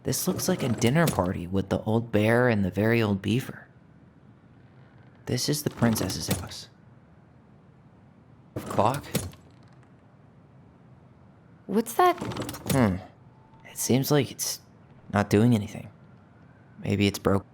This looks like a dinner party with the old bear and the very old beaver. This is the princess's house. Clock? What's that? It seems like it's not doing anything. Maybe it's broke.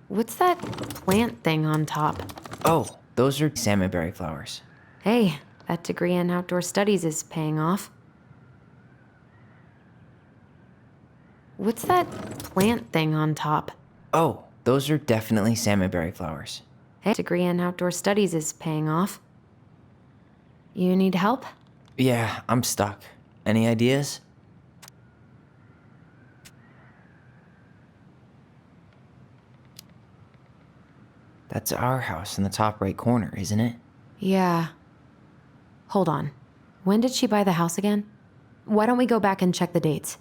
What's that plant thing on top? Oh, those are salmonberry flowers. Hey, that degree in outdoor studies is paying off. What's that plant thing on top? Oh, those are definitely salmonberry flowers. Hey, degree in outdoor studies is paying off. You need help? Yeah, I'm stuck. Any ideas? That's our house in the top right corner, isn't it? Yeah. Hold on. When did she buy the house again? Why don't we go back and check the dates?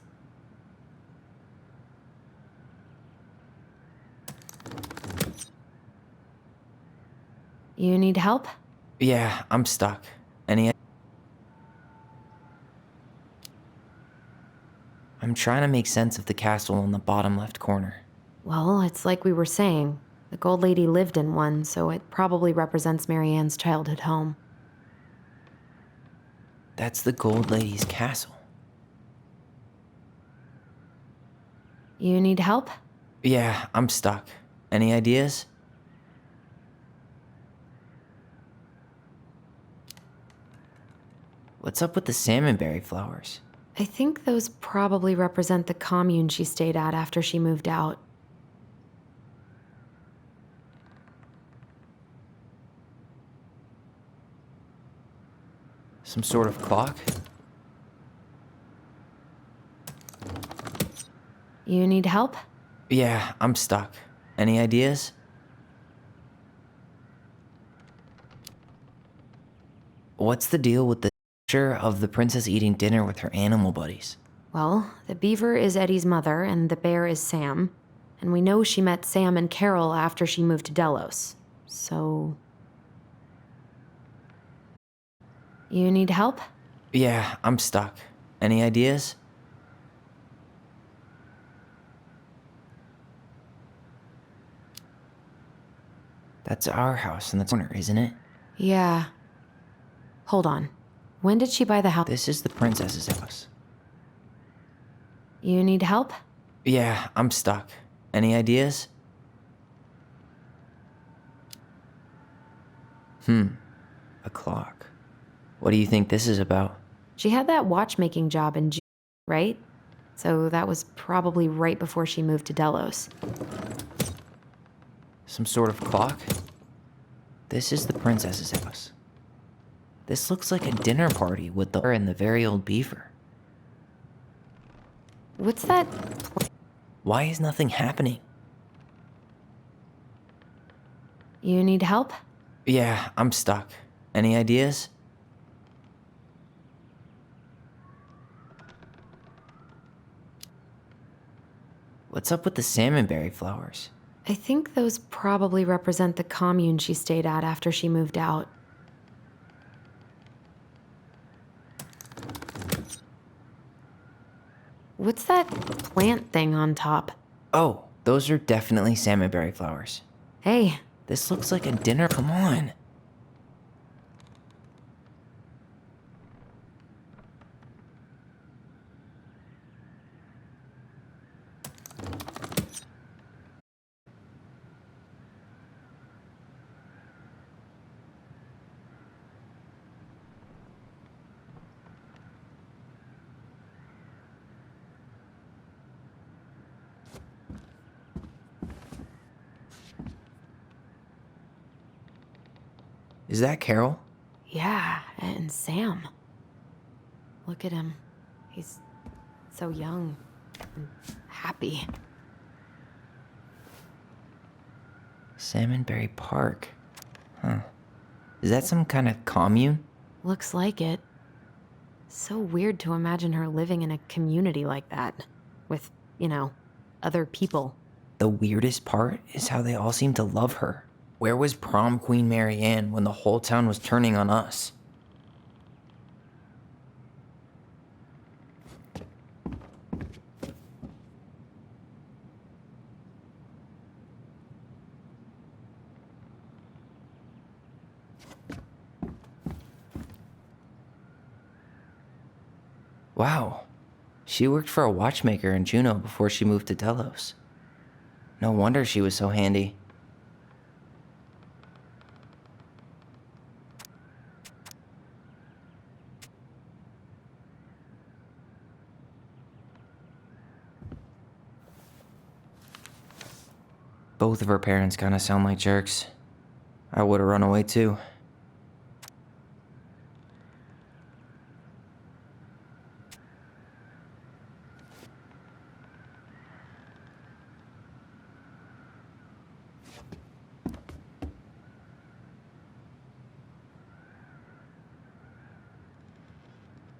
You need help? Yeah, I'm stuck. Any... I'm trying to make sense of the castle in the bottom left corner. Well, it's like we were saying. The Gold Lady lived in one, so it probably represents Marianne's childhood home. That's the Gold Lady's castle. You need help? Yeah, I'm stuck. Any ideas? What's up with the salmonberry flowers? I think those probably represent the commune she stayed at after she moved out. Some sort of clock? You need help? Yeah, I'm stuck. Any ideas? What's the deal with the picture of the princess eating dinner with her animal buddies? Well, the beaver is Eddie's mother, and the bear is Sam. And we know she met Sam and Carol after she moved to Delos. So... You need help? Yeah, I'm stuck. Any ideas? That's our house in the corner, isn't it? Yeah. Hold on. When did she buy the house? This is the princess's house. You need help? Yeah, I'm stuck. Any ideas? A clock. What do you think this is about? She had that watchmaking job in June, right? So that was probably right before she moved to Delos. Some sort of clock? This is the princess's house. This looks like a dinner party with the and the very old beaver. What's that? Why is nothing happening? You need help? Yeah, I'm stuck. Any ideas? What's up with the salmonberry flowers? I think those probably represent the commune she stayed at after she moved out. What's that plant thing on top? Oh, those are definitely salmonberry flowers. Hey, This looks like a dinner. Come on. Is that Carol? yeah, and Sam. Look at him. He's so young and happy. Salmonberry Park. Huh. Is that some kind of commune? Looks like it. So weird to imagine her living in a community like that. With, other people. The weirdest part is how they all seem to love her. Where was prom queen Mary Ann when the whole town was turning on us? Wow. She worked for a watchmaker in Juneau before she moved to Delos. No wonder she was so handy. Both of her parents kind of sound like jerks. I would have run away too.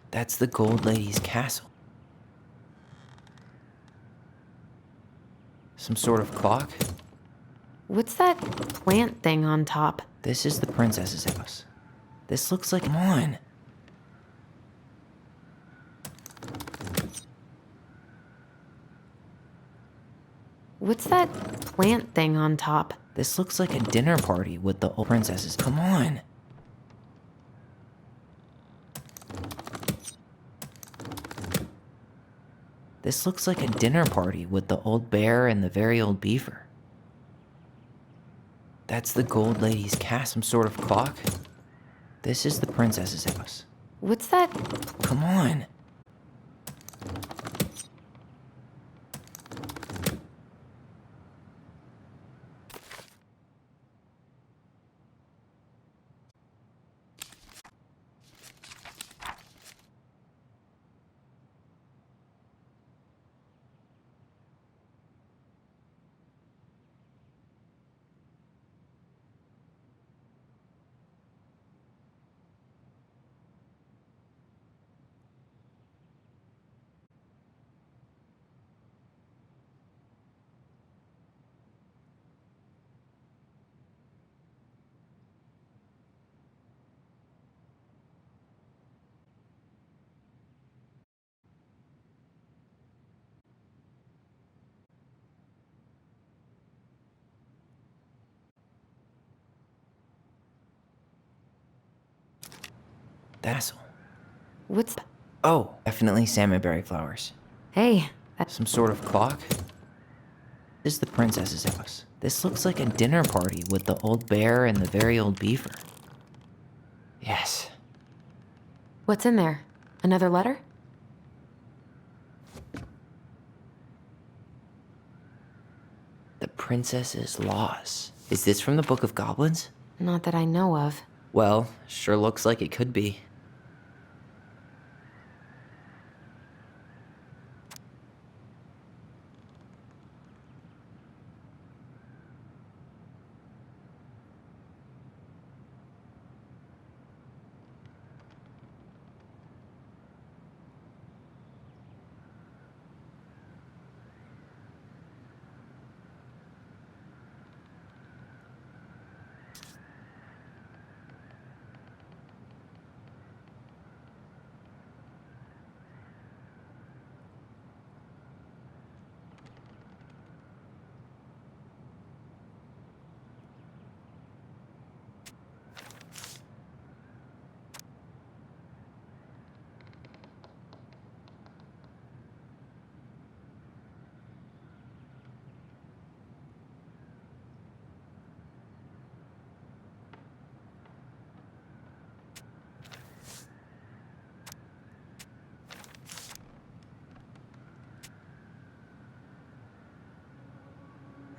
That's the Gold Lady's castle. Some sort of clock? What's that plant thing on top? This is the princess's house. This looks like mine. What's that plant thing on top? This looks like a dinner party with the old princesses. Come on. This looks like a dinner party with the old bear and the very old beaver. That's the Gold Lady's castle. Some sort of clock? This is the princess's house. What's that? Come on. That's... What's. Oh, definitely salmonberry flowers. Hey, that's. Some sort of clock? This is the princess's house. This looks like a dinner party with the old bear and the very old beaver. Yes. What's in there? Another letter? The princess's loss. Is this from the Book of Goblins? Not that I know of. Well, sure looks like it could be.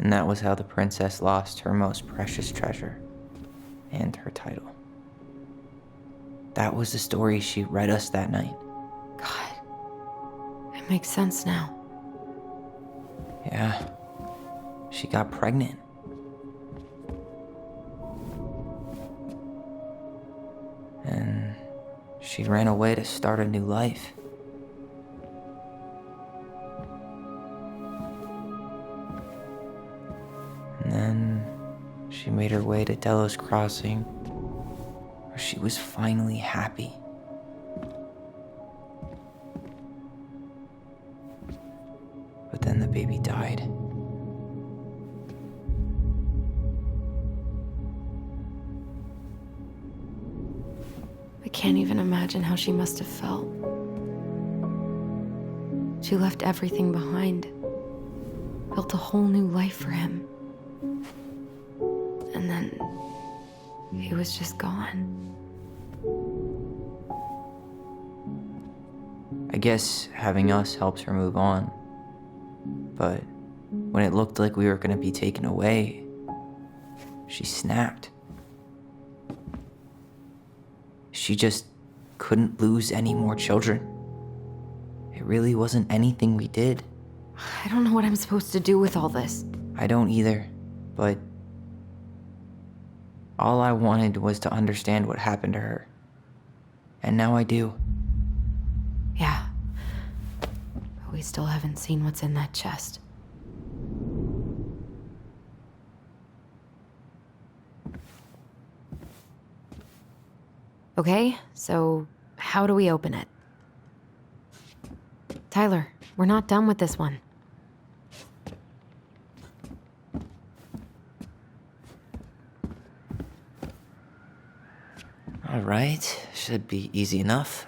And that was how the princess lost her most precious treasure and her title. That was the story she read us that night. God, it makes sense now. Yeah, she got pregnant. And she ran away to start a new life. And then she made her way to Delos Crossing, where she was finally happy. But then the baby died. I can't even imagine how she must have felt. She left everything behind, built a whole new life for him. And then he was just gone. I guess having us helped her move on. But when it looked like we were gonna be taken away, she snapped. She just couldn't lose any more children. It really wasn't anything we did. I don't know what I'm supposed to do with all this. I don't either, but all I wanted was to understand what happened to her. And now I do. Yeah. But we still haven't seen what's in that chest. Okay, so how do we open it? Tyler, we're not done with this one. All right, should be easy enough.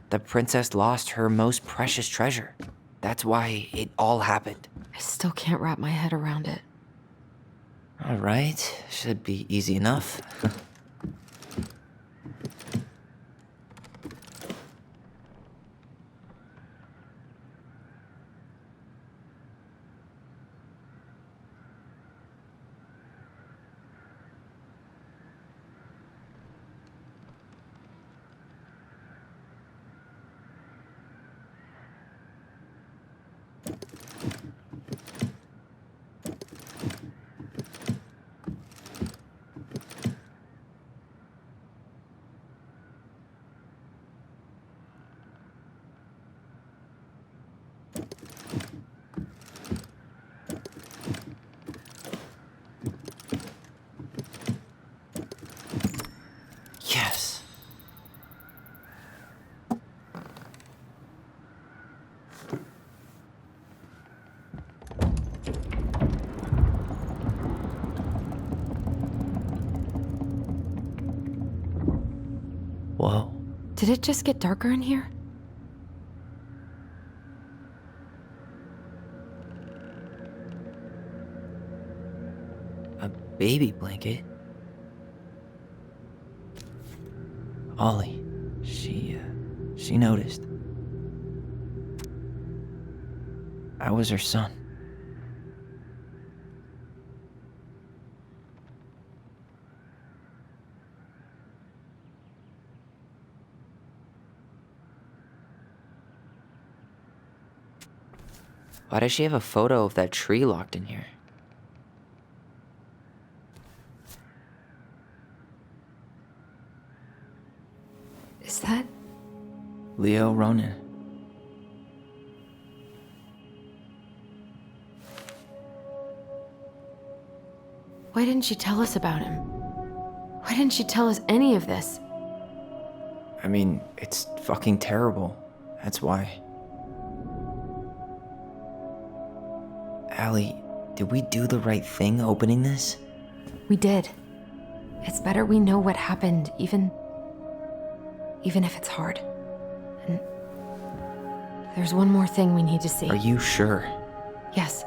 The princess lost her most precious treasure. That's why it all happened. I still can't wrap my head around it. All right, should be easy enough. Yes. Whoa. Did it just get darker in here? A baby blanket? Ollie, she noticed. I was her son. Why does she have a photo of that tree locked in here? Is that? Leo Ronan. Why didn't she tell us about him? Why didn't she tell us any of this? I mean, it's fucking terrible. That's why. Allie, did we do the right thing opening this? We did. It's better we know what happened, even if it's hard. And there's one more thing we need to see. Are you sure? Yes.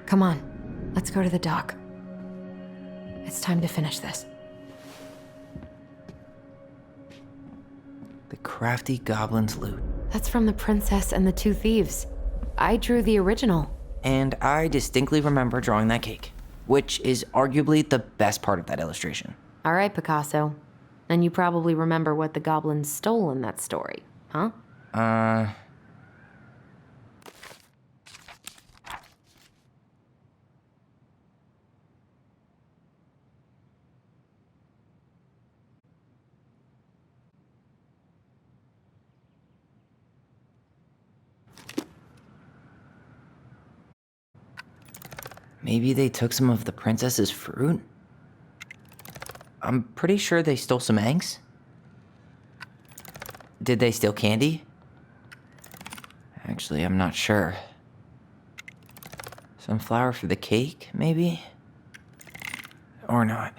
Come on, let's go to the dock. It's time to finish this. The crafty goblin's loot. That's from The Princess and the Two Thieves. I drew the original. And I distinctly remember drawing that cake, which is arguably the best part of that illustration. All right, Picasso. And you probably remember what the goblins stole in that story, huh? Maybe they took some of the princess's fruit? I'm pretty sure they stole some eggs. Did they steal candy? Actually, I'm not sure. Some flour for the cake, maybe? Or not.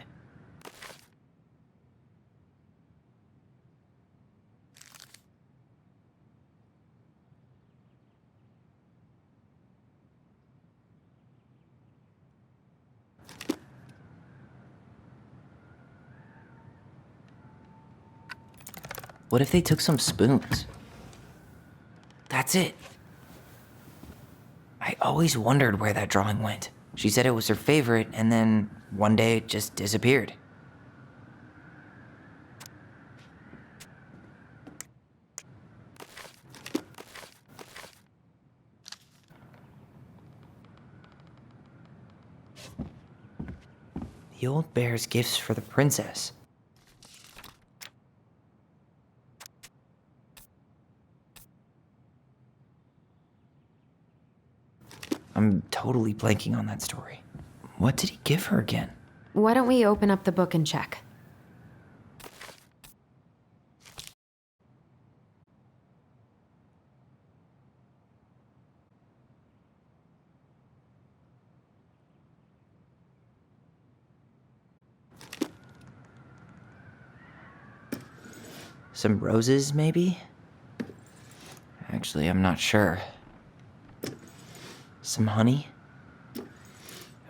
What if they took some spoons? That's it. I always wondered where that drawing went. She said it was her favorite, and then one day it just disappeared. The old bear's gifts for the princess. I'm totally blanking on that story. What did he give her again? Why don't we open up the book and check? Some roses, maybe? Actually, I'm not sure. Some honey?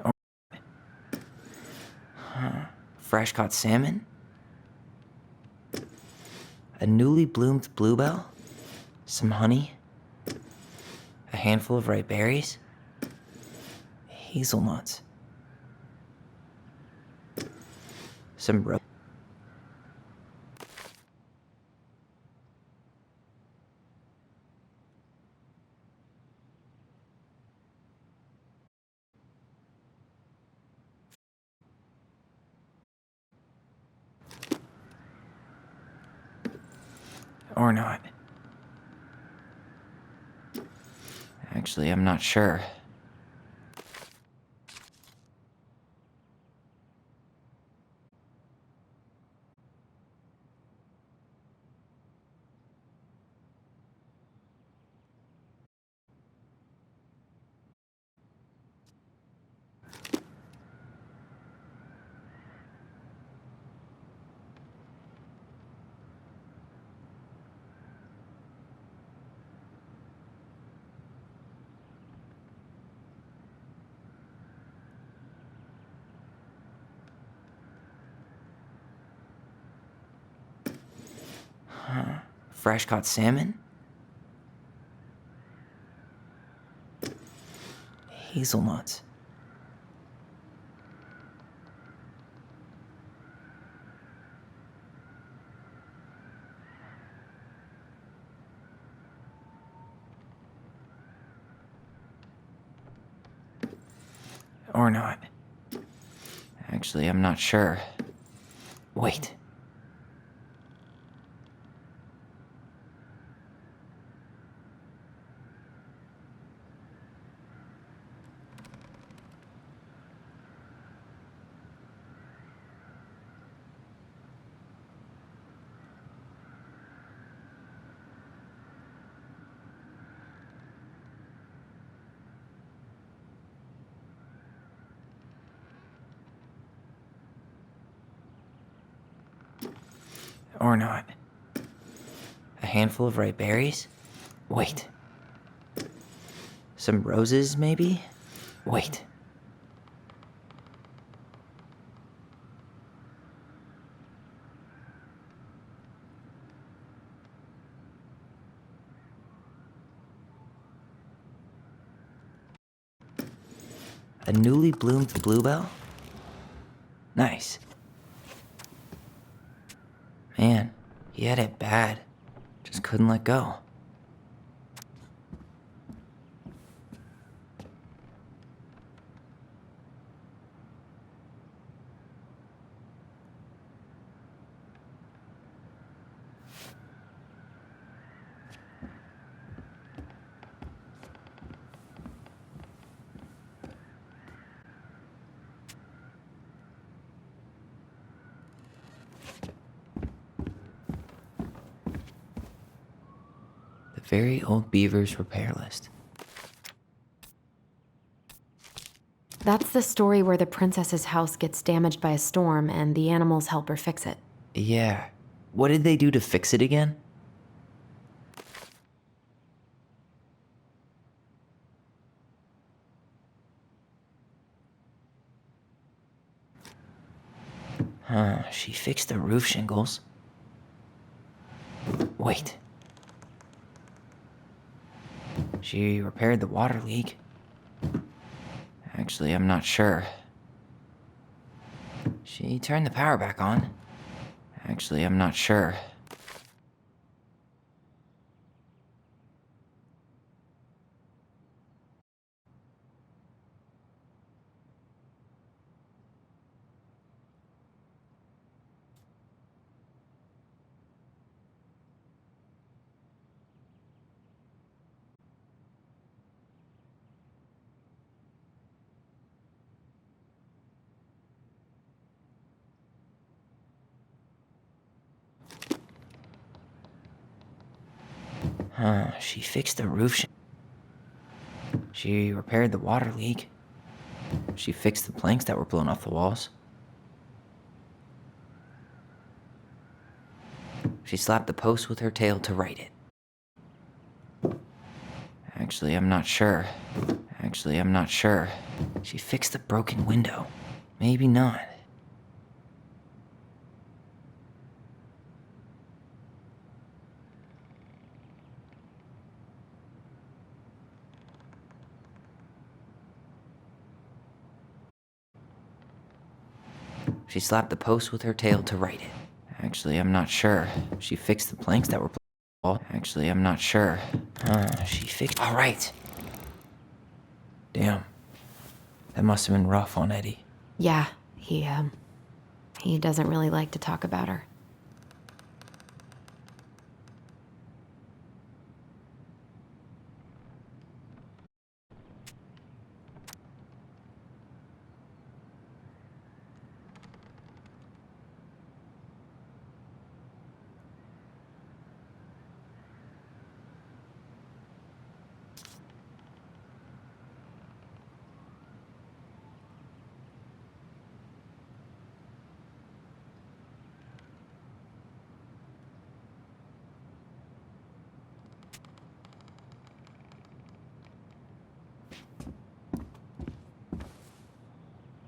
Or... Fresh caught salmon? A newly bloomed bluebell? Some honey? A handful of ripe berries? Hazelnuts? Some or not. Actually, I'm not sure. Fresh caught salmon? Hazelnuts? Or not. Actually, I'm not sure. Wait. Or not. A handful of ripe berries? Wait. Some roses, maybe? Wait. A newly bloomed bluebell? Nice. Man, he had it bad. Just couldn't let go. The very old beaver's repair list. That's the story where the princess's house gets damaged by a storm and the animals help her fix it. Yeah. What did they do to fix it again? She fixed the roof shingles. Wait. She repaired the water leak. Actually, I'm not sure. She turned the power back on. Actually, I'm not sure. She fixed the roof. She repaired the water leak. She fixed the planks that were blown off the walls. She slapped the post with her tail to right it. Actually, I'm not sure. Actually, I'm not sure. She fixed the broken window. Maybe not. She slapped the post with her tail to right it. Actually, I'm not sure. She fixed the planks that were... Actually, I'm not sure. She fixed... All right. Damn. That must have been rough on Eddie. Yeah, he doesn't really like to talk about her.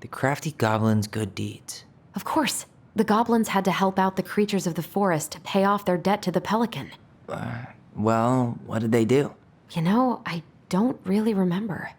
The crafty goblin's good deeds. Of course, the goblins had to help out the creatures of the forest to pay off their debt to the pelican. Well, what did they do? You know, I don't really remember.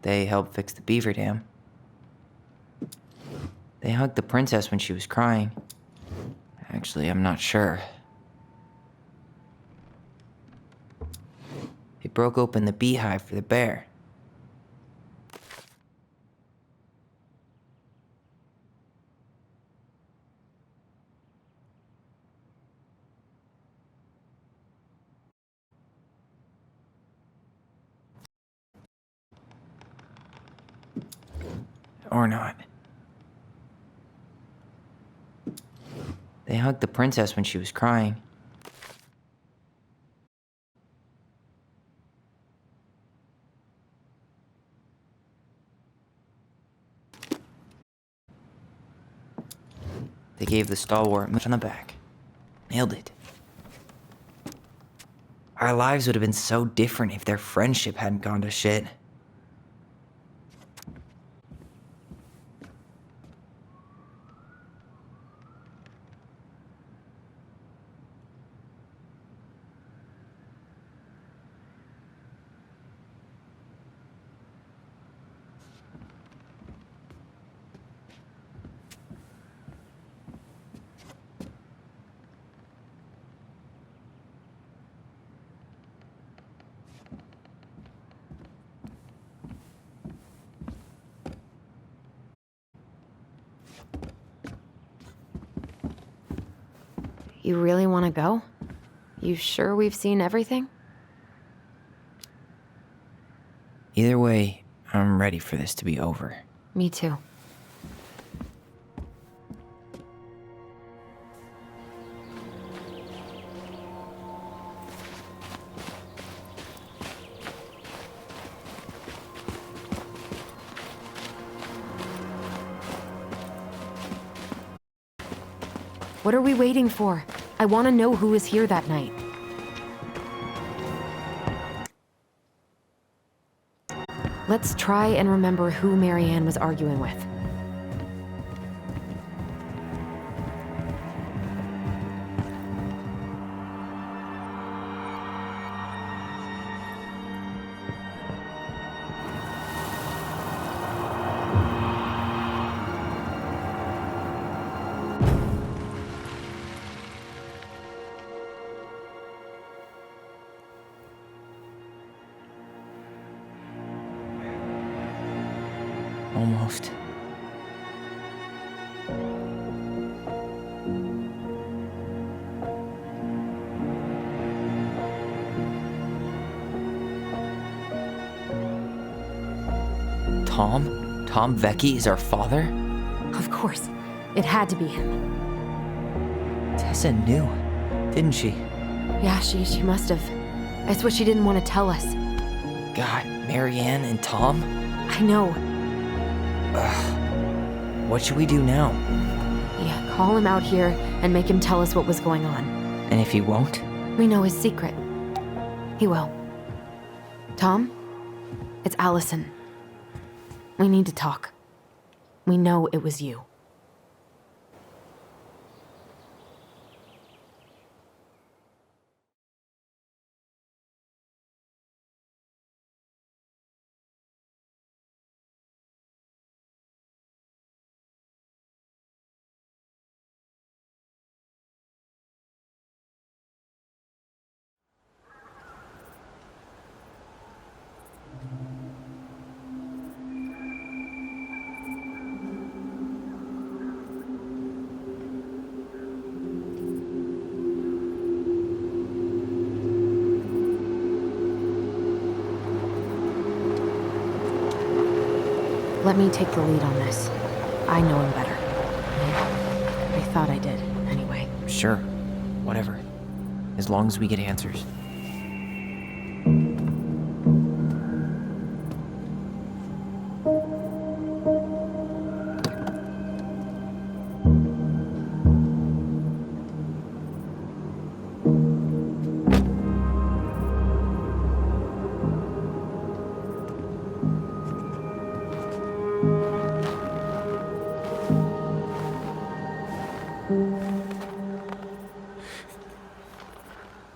They helped fix the beaver dam. They hugged the princess when she was crying. Actually, I'm not sure. They broke open the beehive for the bear. Or not. They hugged the princess when she was crying. They gave the stalwart much on the back. Nailed it. Our lives would have been so different if their friendship hadn't gone to shit. You really want to go? You sure we've seen everything? Either way, I'm ready for this to be over. Me too. What are we waiting for? I want to know who was here that night. Let's try and remember who Marianne was arguing with. Almost. Tom? Tom Vecchi is our father? Of course. It had to be him. Tessa knew, didn't she? Yeah, she must have. That's what she didn't want to tell us. God, Marianne and Tom? I know. What should we do now? Yeah, call him out here and make him tell us what was going on. And if he won't? We know his secret. He will. Tom? It's Allison. We need to talk. We know it was you. Let me take the lead on this. I know him better. I thought I did, anyway. Sure. Whatever. As long as we get answers.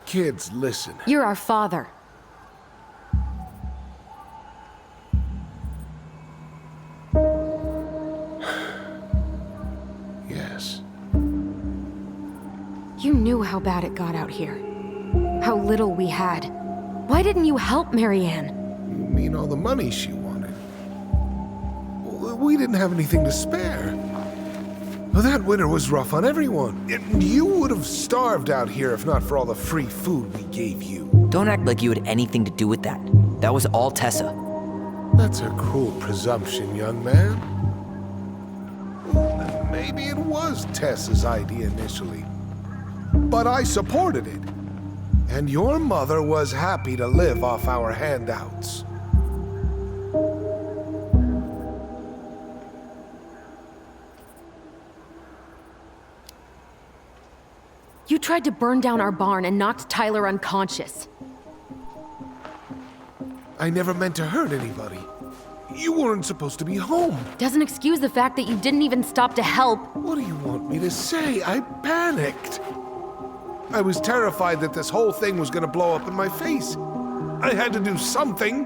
Kids, listen. You're our father. You knew how bad it got out here. How little we had. Why didn't you help Marianne? You mean all the money she wanted? Well, we didn't have anything to spare. Well, that winter was rough on everyone. You would have starved out here if not for all the free food we gave you. Don't act like you had anything to do with that. That was all Tessa. That's a cruel presumption, young man. Maybe it was Tessa's idea initially. But I supported it. And your mother was happy to live off our handouts. You tried to burn down our barn and knocked Tyler unconscious. I never meant to hurt anybody. You weren't supposed to be home. Doesn't excuse the fact that you didn't even stop to help. What do you want me to say? I panicked. I was terrified that this whole thing was gonna blow up in my face. I had to do something.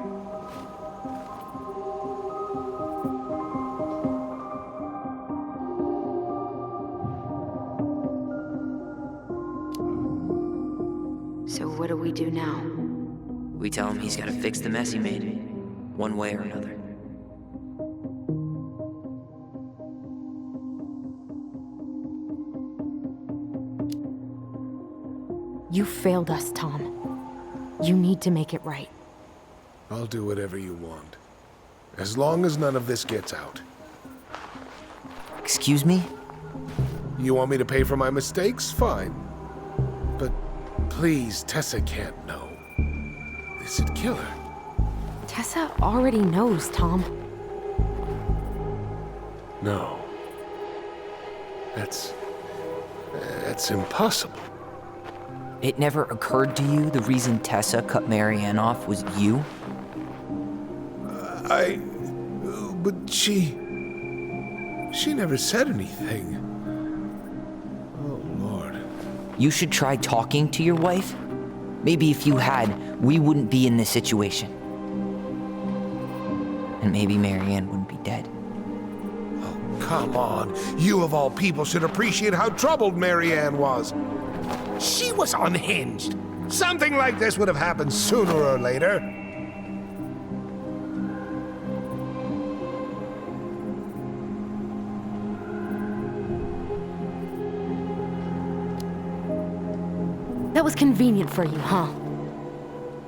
So what do we do now? We tell him he's gotta fix the mess he made, one way or another. You failed us, Tom. You need to make it right. I'll do whatever you want. As long as none of this gets out. Excuse me? You want me to pay for my mistakes? Fine. But please, Tessa can't know. This'd kill her. Tessa already knows, Tom. No. That's impossible. It never occurred to you the reason Tessa cut Marianne off was you? But she never said anything. Oh, Lord. You should try talking to your wife. Maybe if you had, we wouldn't be in this situation. And maybe Marianne wouldn't be dead. Oh, come on. You of all people should appreciate how troubled Marianne was. She was unhinged. Something like this would have happened sooner or later. That was convenient for you, huh?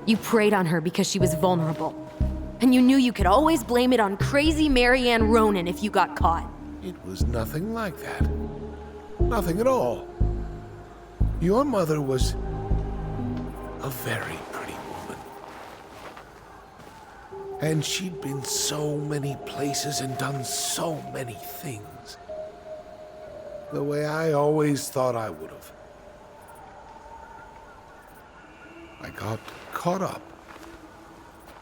You preyed on her because she was vulnerable. And you knew you could always blame it on crazy Marianne Ronan if you got caught. It was nothing like that. Nothing at all. Your mother was a very pretty woman. And she'd been so many places and done so many things. The way I always thought I would have. I got caught up.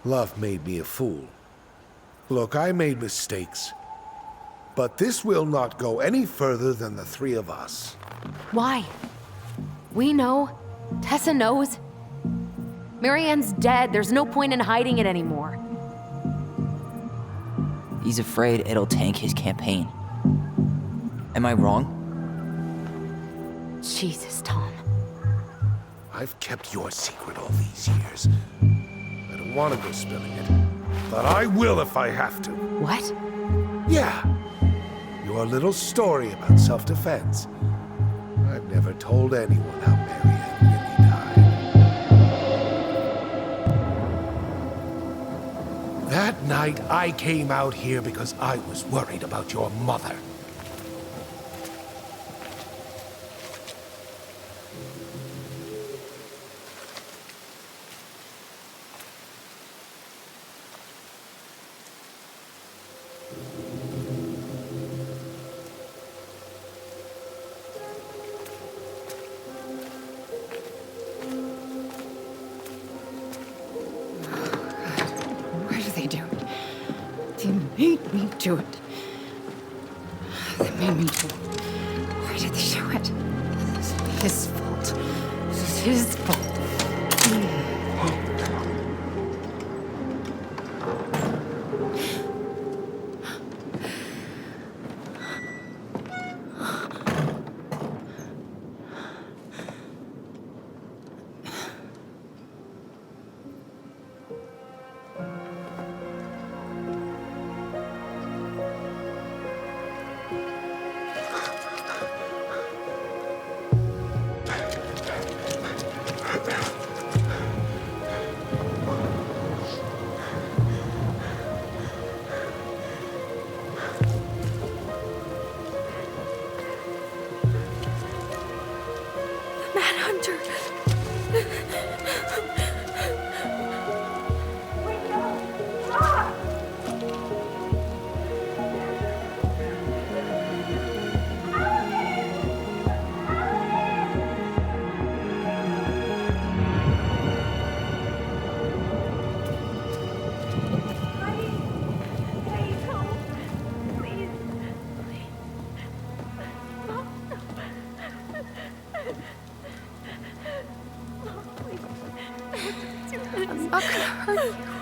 Love made me a fool. Look, I made mistakes. But this will not go any further than the three of us. Why? We know. Tessa knows. Marianne's dead. There's no point in hiding it anymore. He's afraid it'll tank his campaign. Am I wrong? Jesus, Tom. I've kept your secret all these years. I don't want to go spilling it, but I will if I have to. What? Yeah. Your little story about self-defense. I've never told anyone how Marianne really died. That night, I came out here because I was worried about your mother. Why do they do it? They made me do it. They made me do it. Why did they do it? This is his fault. This is his fault. Hunter. I'm not gonna hurt you.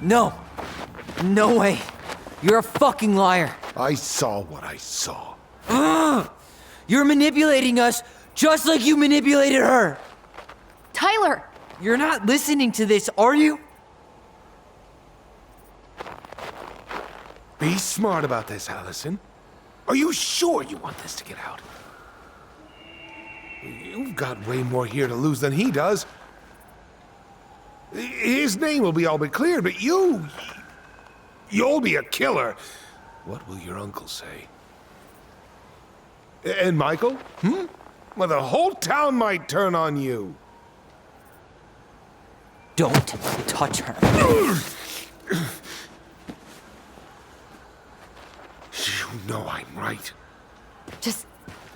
No! No way! You're a fucking liar! I saw what I saw. You're manipulating us just like you manipulated her! Tyler! You're not listening to this, are you? Be smart about this, Allison. Are you sure you want this to get out? You've got way more here to lose than he does. His name will be all but cleared, but you'll be a killer. What will your uncle say? And Michael? Well, the whole town might turn on you. Don't touch her. You know I'm right. Just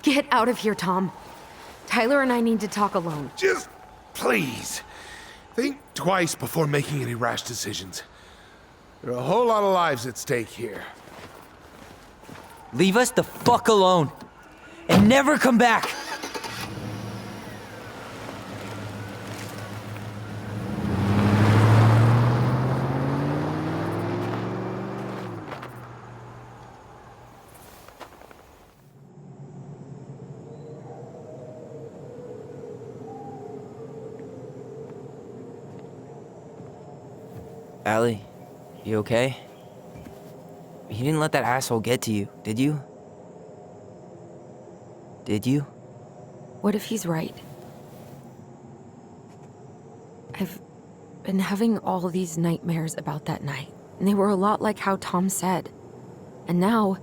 get out of here, Tom. Tyler and I need to talk alone. Just please, think twice before making any rash decisions. There are a whole lot of lives at stake here. Leave us the fuck alone. And never come back! Allie, you okay? You didn't let that asshole get to you, did you? Did you? What if he's right? I've been having all these nightmares about that night, and they were a lot like how Tom said. And now,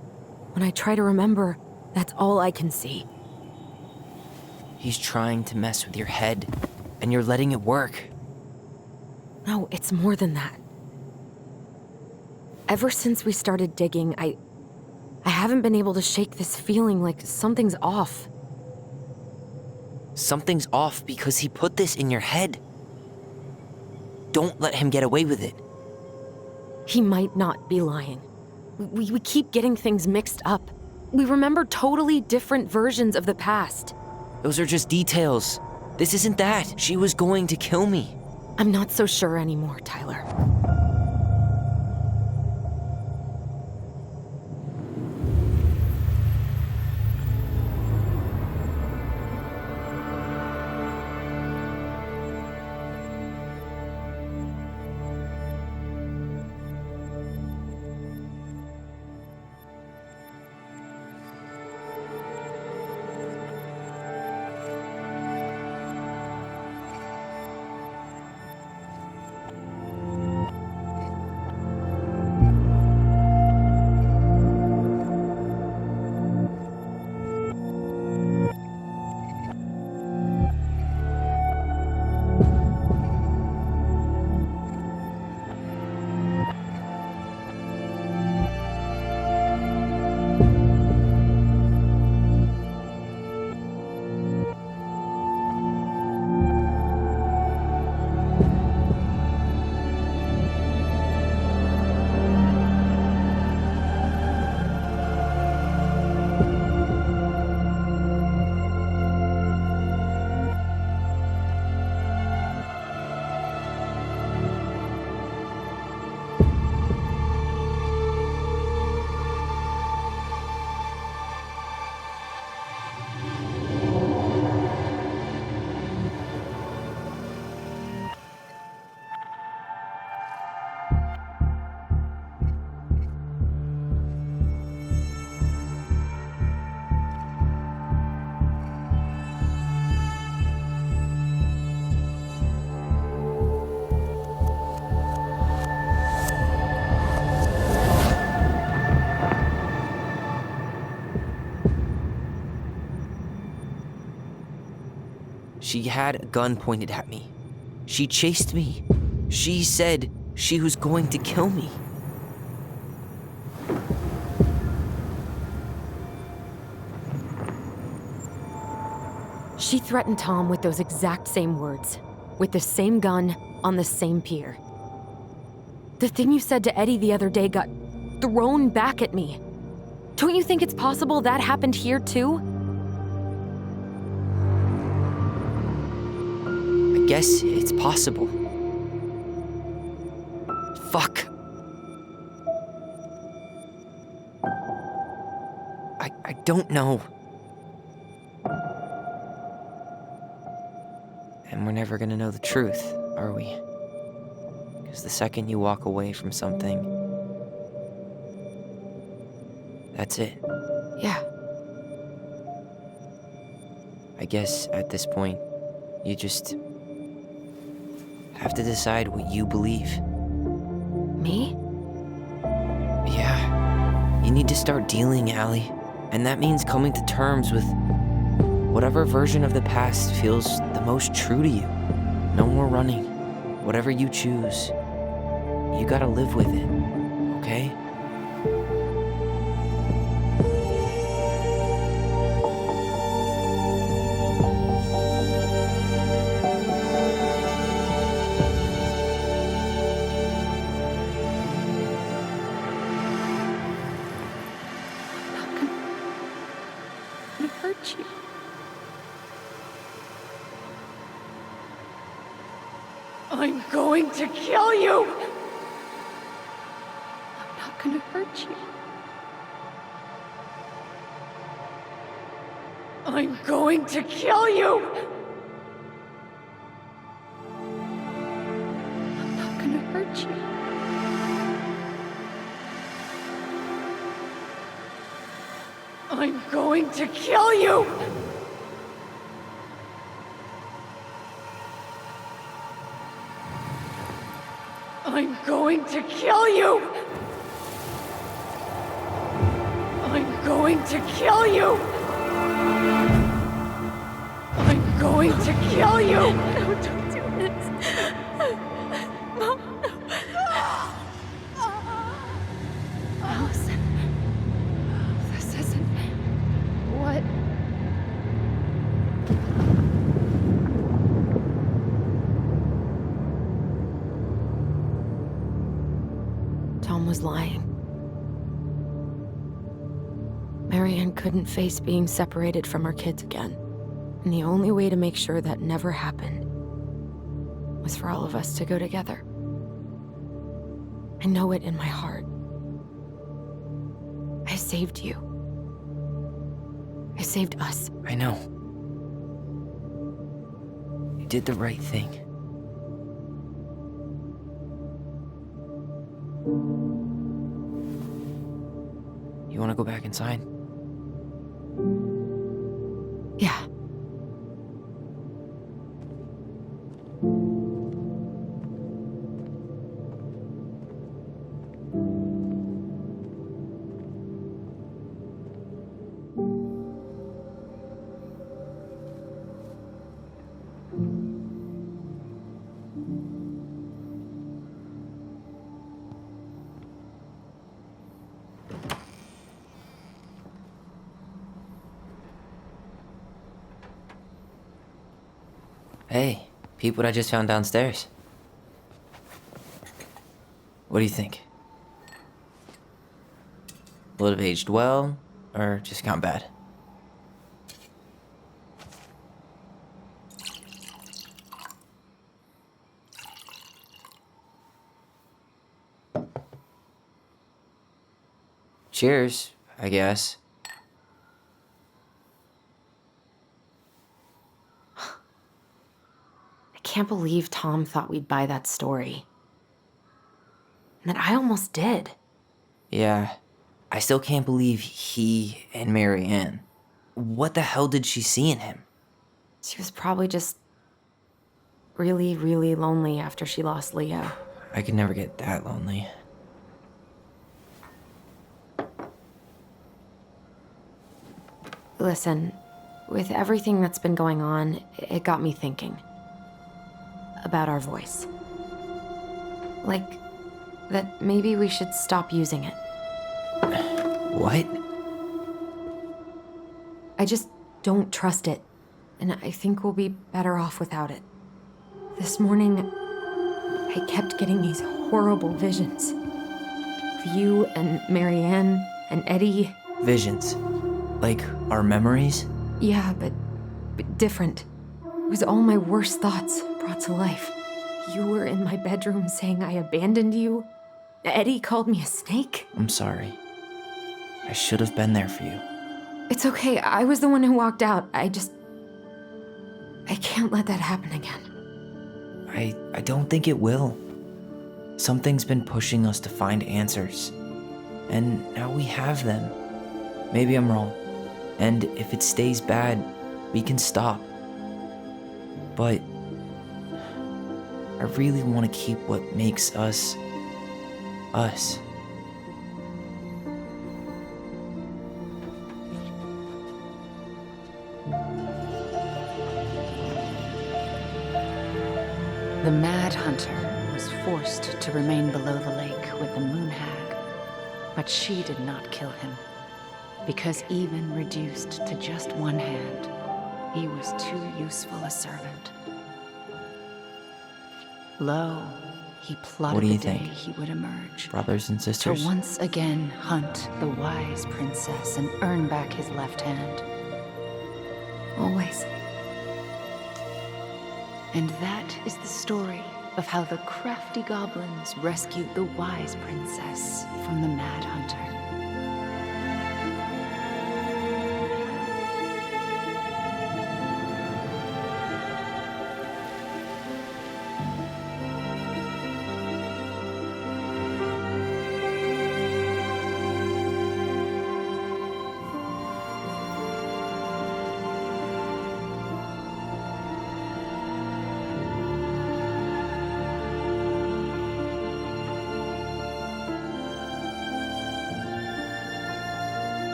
when I try to remember, that's all I can see. He's trying to mess with your head, and you're letting it work. No, it's more than that. Ever since we started digging, I haven't been able to shake this feeling like something's off. Something's off because he put this in your head. Don't let him get away with it. He might not be lying. We keep getting things mixed up. We remember totally different versions of the past. Those are just details. This isn't that. She was going to kill me. I'm not so sure anymore, Tyler. She had a gun pointed at me. She chased me. She said she was going to kill me. She threatened Tom with those exact same words, with the same gun, on the same pier. The thing you said to Eddie the other day got thrown back at me. Don't you think it's possible that happened here too? I guess it's possible. Fuck. I don't know. And we're never gonna know the truth, are we? Because the second you walk away from something, that's it. Yeah. I guess at this point, you just have to decide what you believe. Me? Yeah. You need to start dealing, Allie. And that means coming to terms with whatever version of the past feels the most true to you. No more running. Whatever you choose, you gotta live with it, okay? I'm gonna hurt you. I'm going to kill you! I'm not gonna hurt you. I'm going to kill you! I'm not gonna hurt you. I'm going to kill you! I'm going to kill you! I'm going to kill you! I'm going to kill you! No, don't do this. Mom, no. Allison. This isn't what... Tom was lying. Marianne couldn't face being separated from her kids again. And the only way to make sure that never happened was for all of us to go together. I know it in my heart. I saved you. I saved us. I know. You did the right thing. You want to go back inside? Yeah. Hey, peep what I just found downstairs. What do you think? Will it have aged well, or just gone bad? Cheers, I guess. I can't believe Tom thought we'd buy that story. And that I almost did. Yeah, I still can't believe he and Marianne. What the hell did she see in him? She was probably just really, really lonely after she lost Leo. I could never get that lonely. Listen, With everything that's been going on, it got me thinking about our voice. Like, that maybe we should stop using it. What? I just don't trust it, and I think we'll be better off without it. This morning, I kept getting these horrible visions. Of you and Marianne and Eddie. Visions? Like our memories? Yeah, but different. It was all my worst thoughts brought to life. You were in my bedroom saying I abandoned you. Eddie called me a snake. I'm sorry. I should have been there for you. It's okay, I was the one who walked out. I can't let that happen again. I don't think it will. Something's been pushing us to find answers. And now we have them. Maybe I'm wrong. And if it stays bad, we can stop. But I really want to keep what makes us, us. The Mad Hunter was forced to remain below the lake with the Moon Hag, but she did not kill him, because even reduced to just one hand, he was too useful a servant. Lo, he plotted What do you the day think? he would emerge, Brothers and to sisters? once again hunt the wise princess and earn back his left hand. Always. And that is the story of how the crafty goblins rescued the wise princess from the Mad Hunter.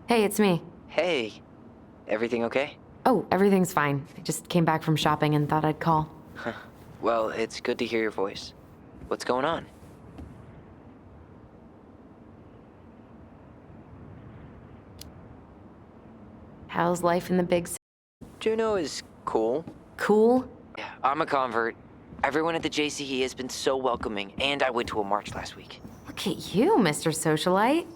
Hey, it's me. Hey, everything okay? Oh, everything's fine. I just came back from shopping and thought I'd call. Well, it's good to hear your voice. What's going on? How's life in the big city? Juneau is cool. Cool? Yeah, I'm a convert. Everyone at the JCE has been so welcoming, and I went to a march last week. Look at you, Mr. Socialite.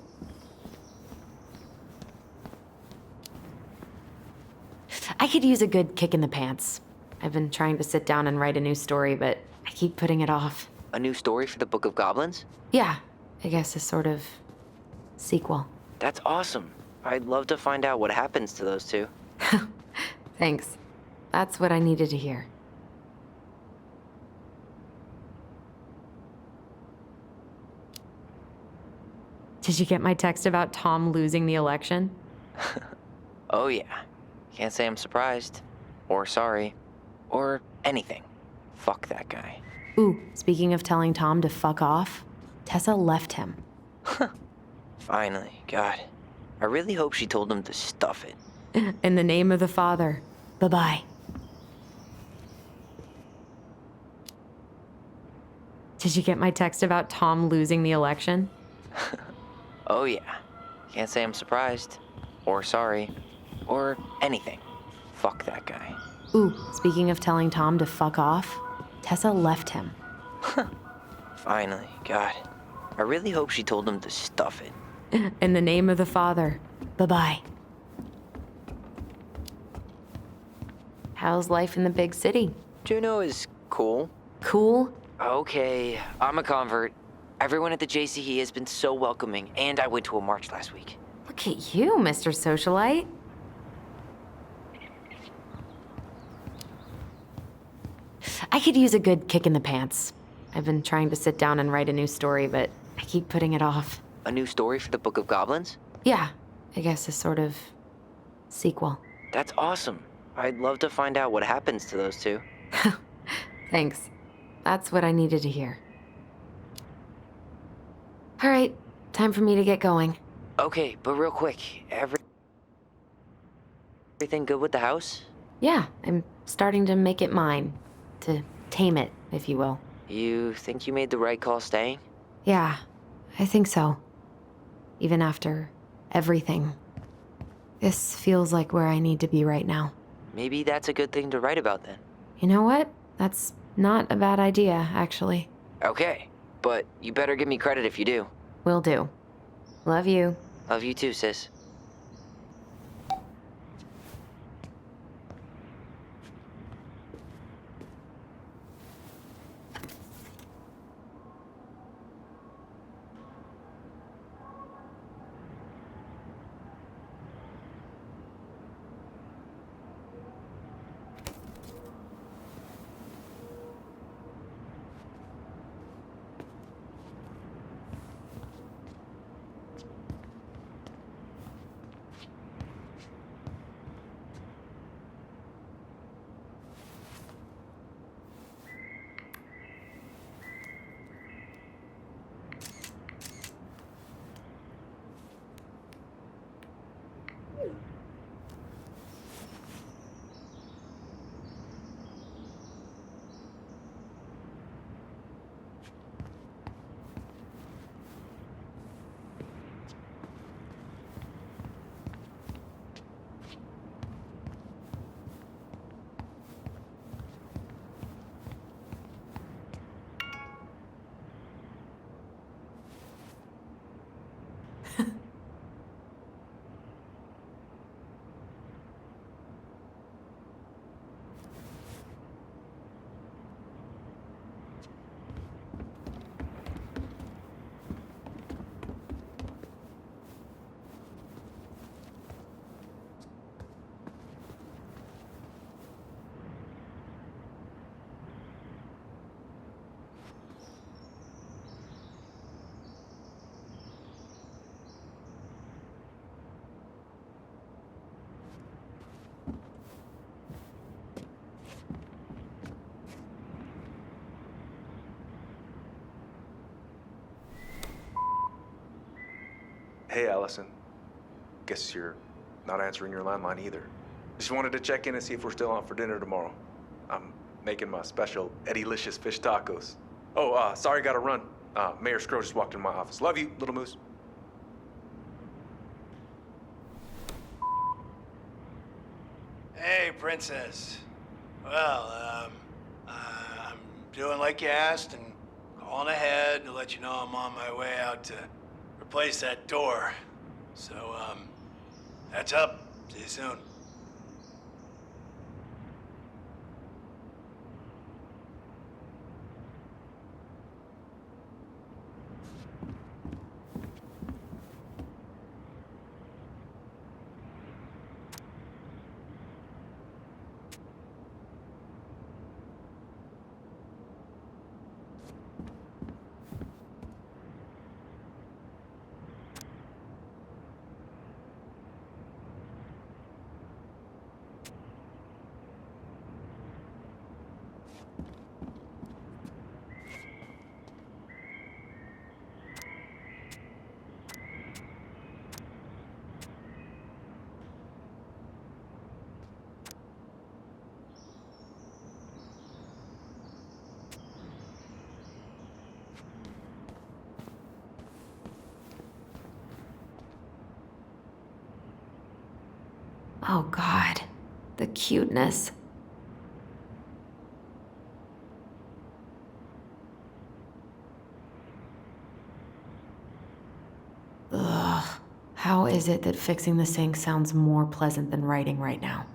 I could use a good kick in the pants. I've been trying to sit down and write a new story, but I keep putting it off. A new story for the Book of Goblins? Yeah, I guess a sort of sequel. That's awesome. I'd love to find out what happens to those two. Thanks. That's what I needed to hear. Did you get my text about Tom losing the election? Oh yeah. Can't say I'm surprised. Or sorry. Or anything. Fuck that guy. Ooh, speaking of telling Tom to fuck off, Tessa left him. Finally. God. I really hope she told him to stuff it. In the name of the Father. Bye-bye. Did you get my text about Tom losing the election? Oh yeah. Can't say I'm surprised. Or sorry. Or anything. Fuck that guy. Ooh, speaking of telling Tom to fuck off, Tessa left him. Finally. God. I really hope she told him to stuff it. In the name of the Father. Bye-bye. How's life in the big city? Juneau is cool. Cool? Okay, I'm a convert. Everyone at the JCE has been so welcoming, and I went to a march last week. Look at you, Mr. Socialite. I could use a good kick in the pants. I've been trying to sit down and write a new story, but I keep putting it off. A new story for the Book of Goblins? Yeah, I guess a sort of sequel. That's awesome. I'd love to find out what happens to those two. Thanks. That's what I needed to hear. All right, time for me to get going. Okay, but real quick, everything good with the house? Yeah, I'm starting to make it mine. To tame it, if you will. You think you made the right call staying? Yeah, I think so. Even after everything. This feels like where I need to be right now. Maybe that's a good thing to write about then. You know what? That's not a bad idea, actually. Okay, but you better give me credit if you do. Will do. Love you. Love you too, sis. Hey, Allison. Guess you're not answering your landline either. Just wanted to check in and see if we're still on for dinner tomorrow. I'm making my special Eddie-licious fish tacos. Oh, sorry, gotta run. Mayor Scrow just walked in my office. Love you, little moose. Hey, Princess. Well, I'm doing like you asked and calling ahead to let you know I'm on my way out to replace that door. So, that's up. See you soon. Oh God, the cuteness. Ugh, how is it that fixing the sink sounds more pleasant than writing right now?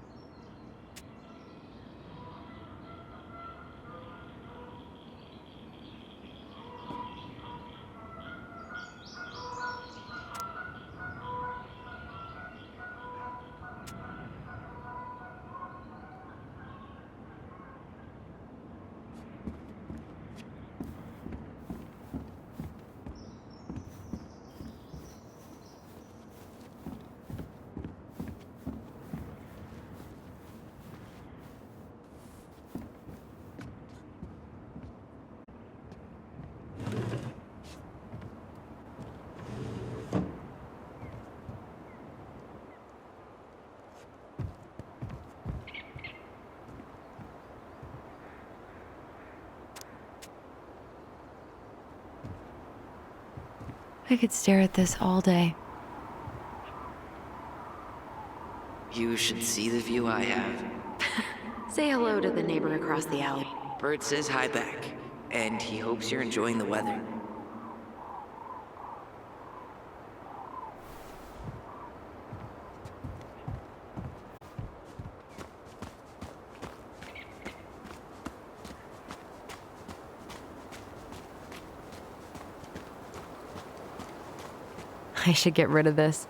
I could stare at this all day. You should see the view I have. Say hello to the neighbor across the alley. Bert says hi back, and he hopes you're enjoying the weather. I should get rid of this,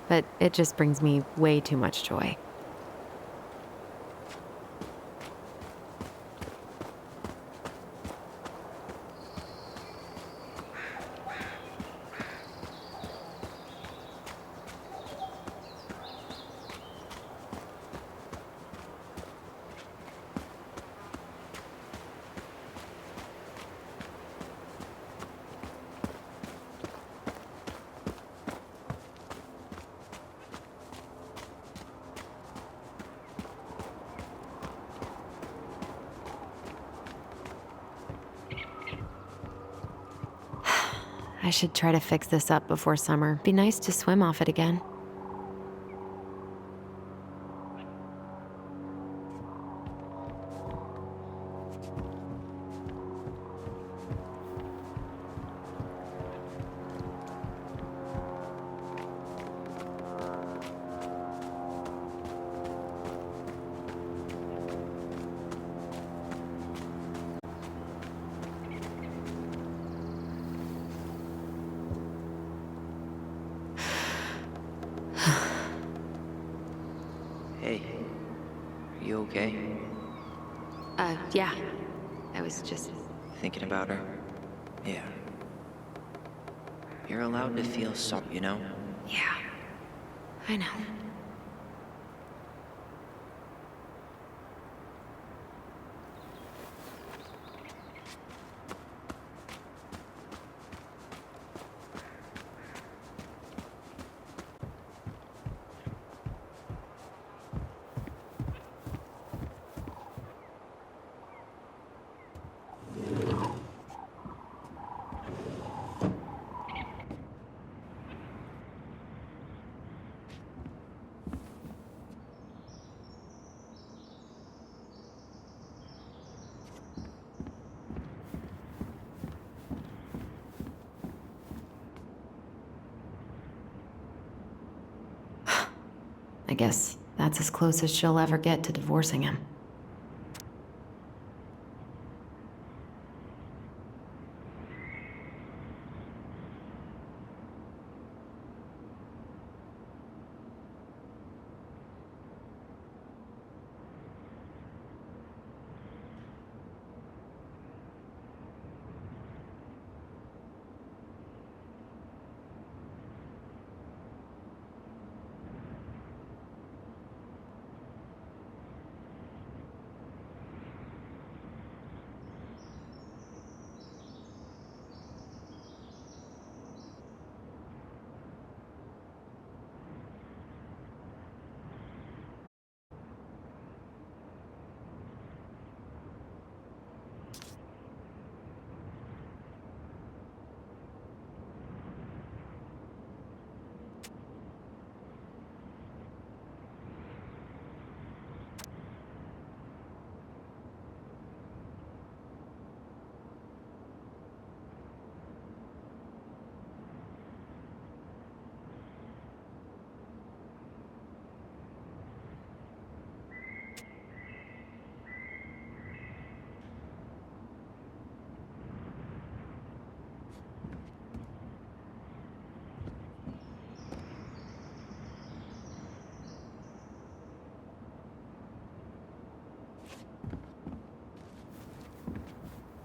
but it just brings me way too much joy. I should try to fix this up before summer. Be nice to swim off it again. Hey, are you okay? Yeah. I was just... Thinking about her? Yeah. You're allowed to feel sorry, you know? Yeah. I know. I guess that's as close as she'll ever get to divorcing him.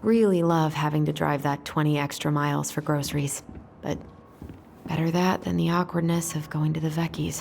Really love having to drive that 20 extra miles for groceries, but better that than the awkwardness of going to the Vecchi's.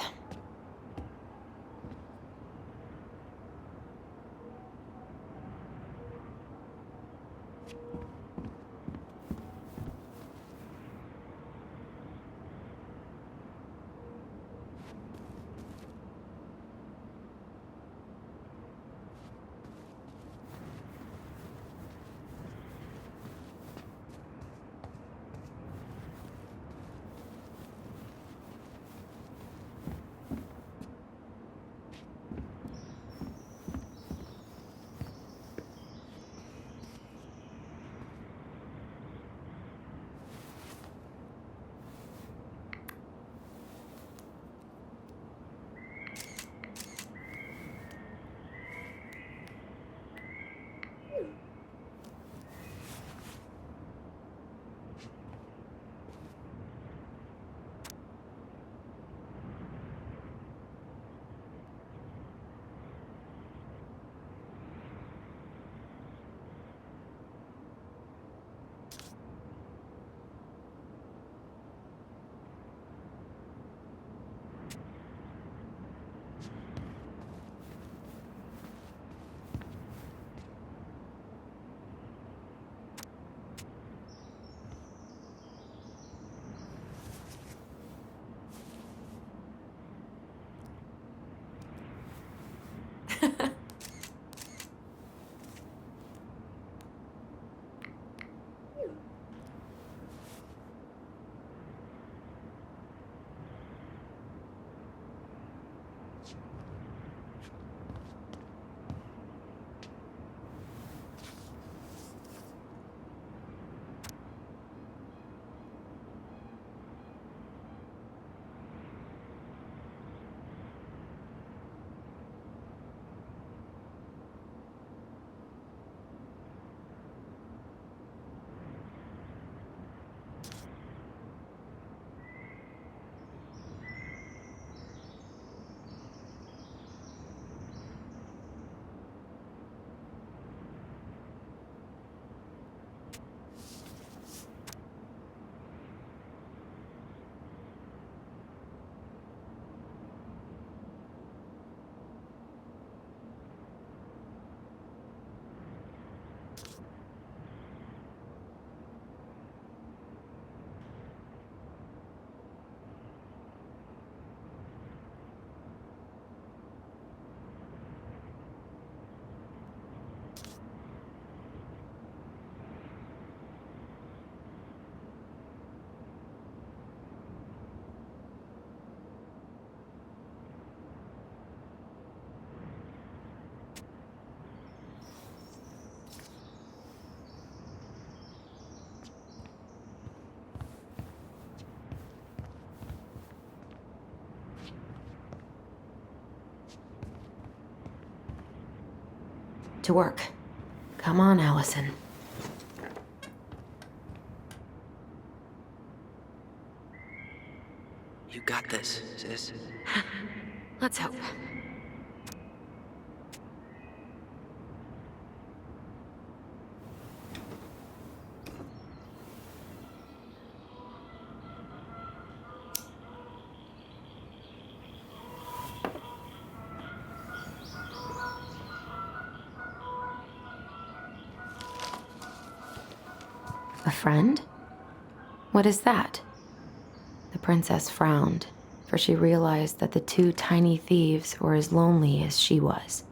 To work. Come on, Allison. You got this, sis. Let's hope. A friend? What is that? The princess frowned, for she realized that the two tiny thieves were as lonely as she was.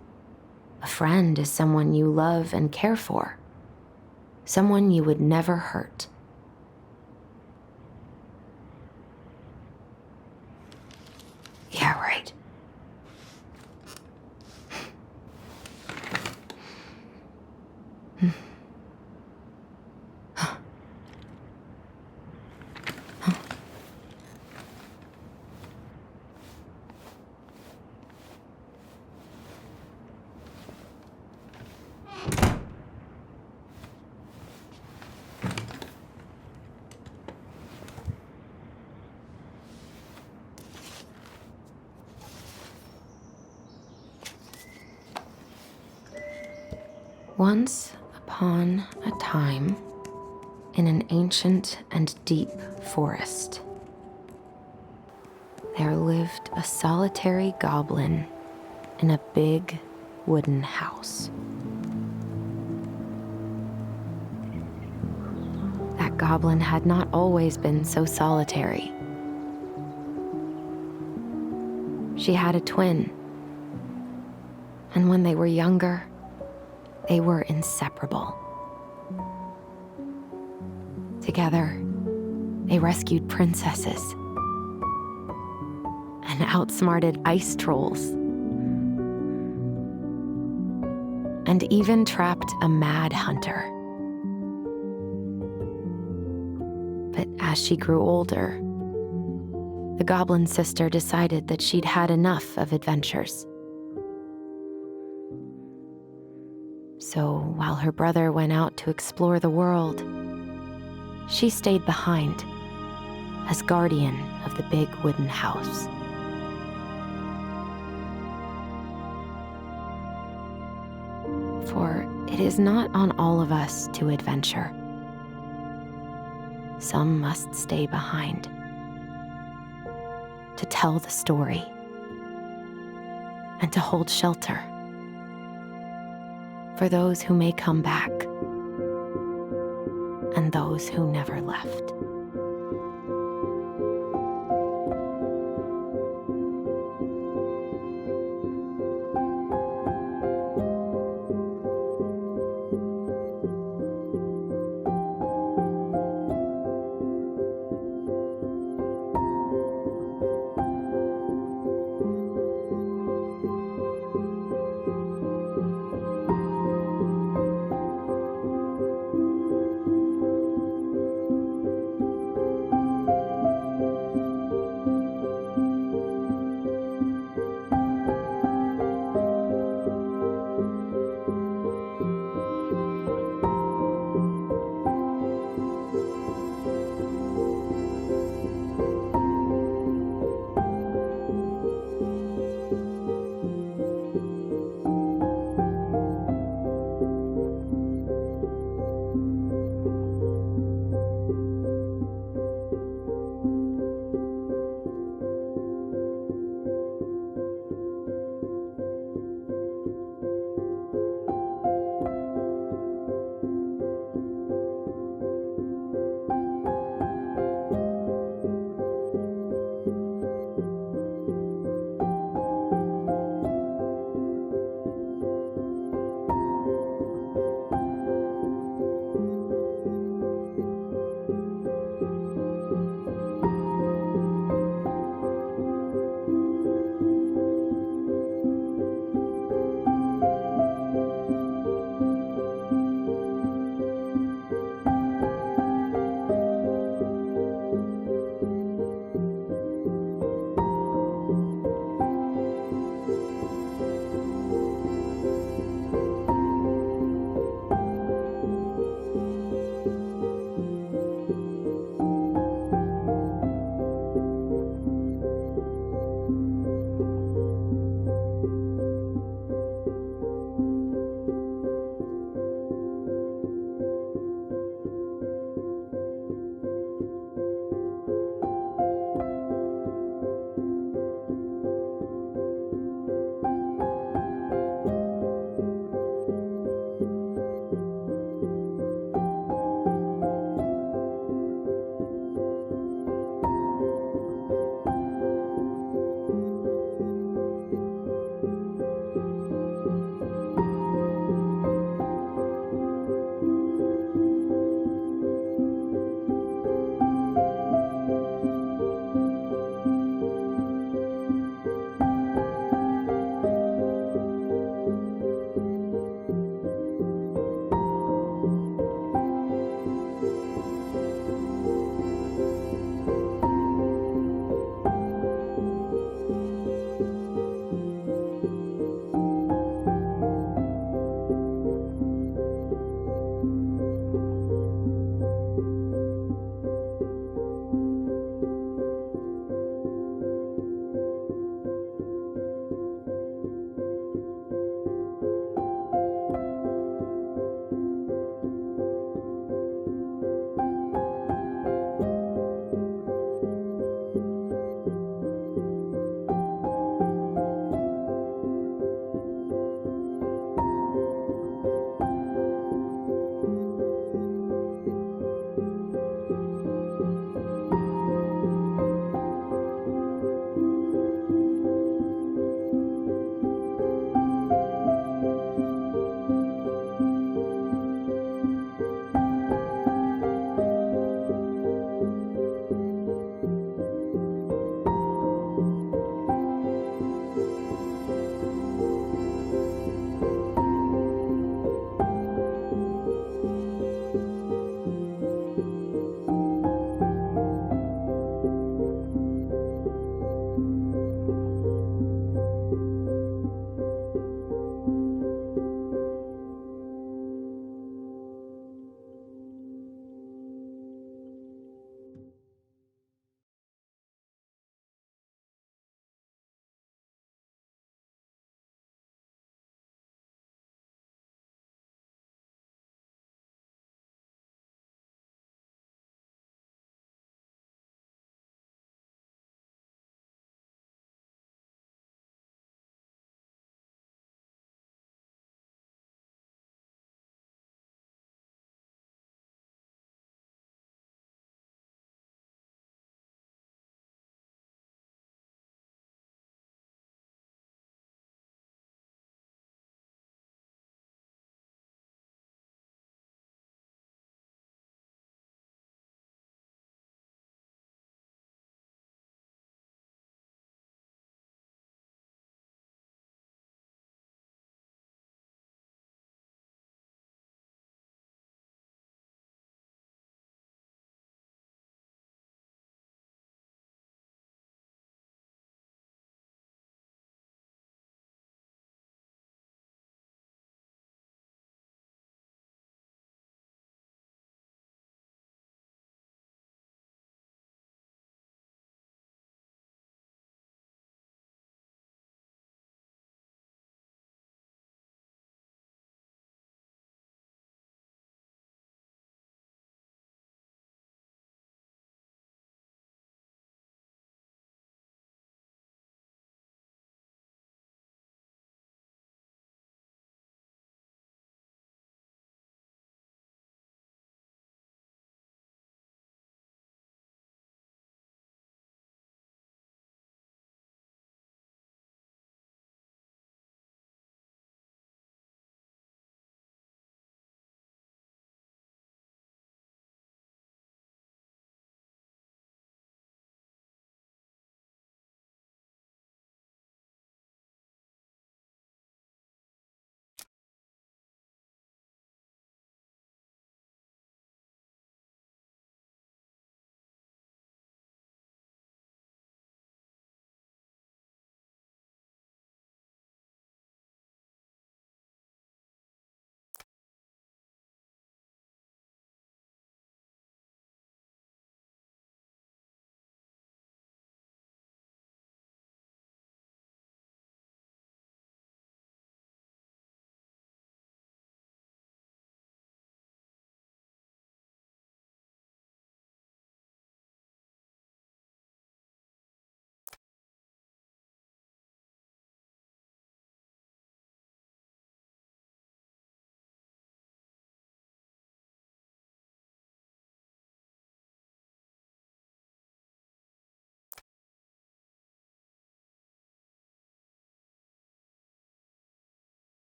A friend is someone you love and care for, someone you would never hurt. Yeah, right. Once upon a time, in an ancient and deep forest, there lived a solitary goblin in a big wooden house. That goblin had not always been so solitary. She had a twin, and when they were younger, they were inseparable. Together, they rescued princesses and outsmarted ice trolls, and even trapped a mad hunter. But as she grew older, the goblin sister decided that she'd had enough of adventures. So while her brother went out to explore the world, she stayed behind as guardian of the big wooden house. For it is not on all of us to adventure. Some must stay behind to tell the story and to hold shelter for those who may come back and those who never left.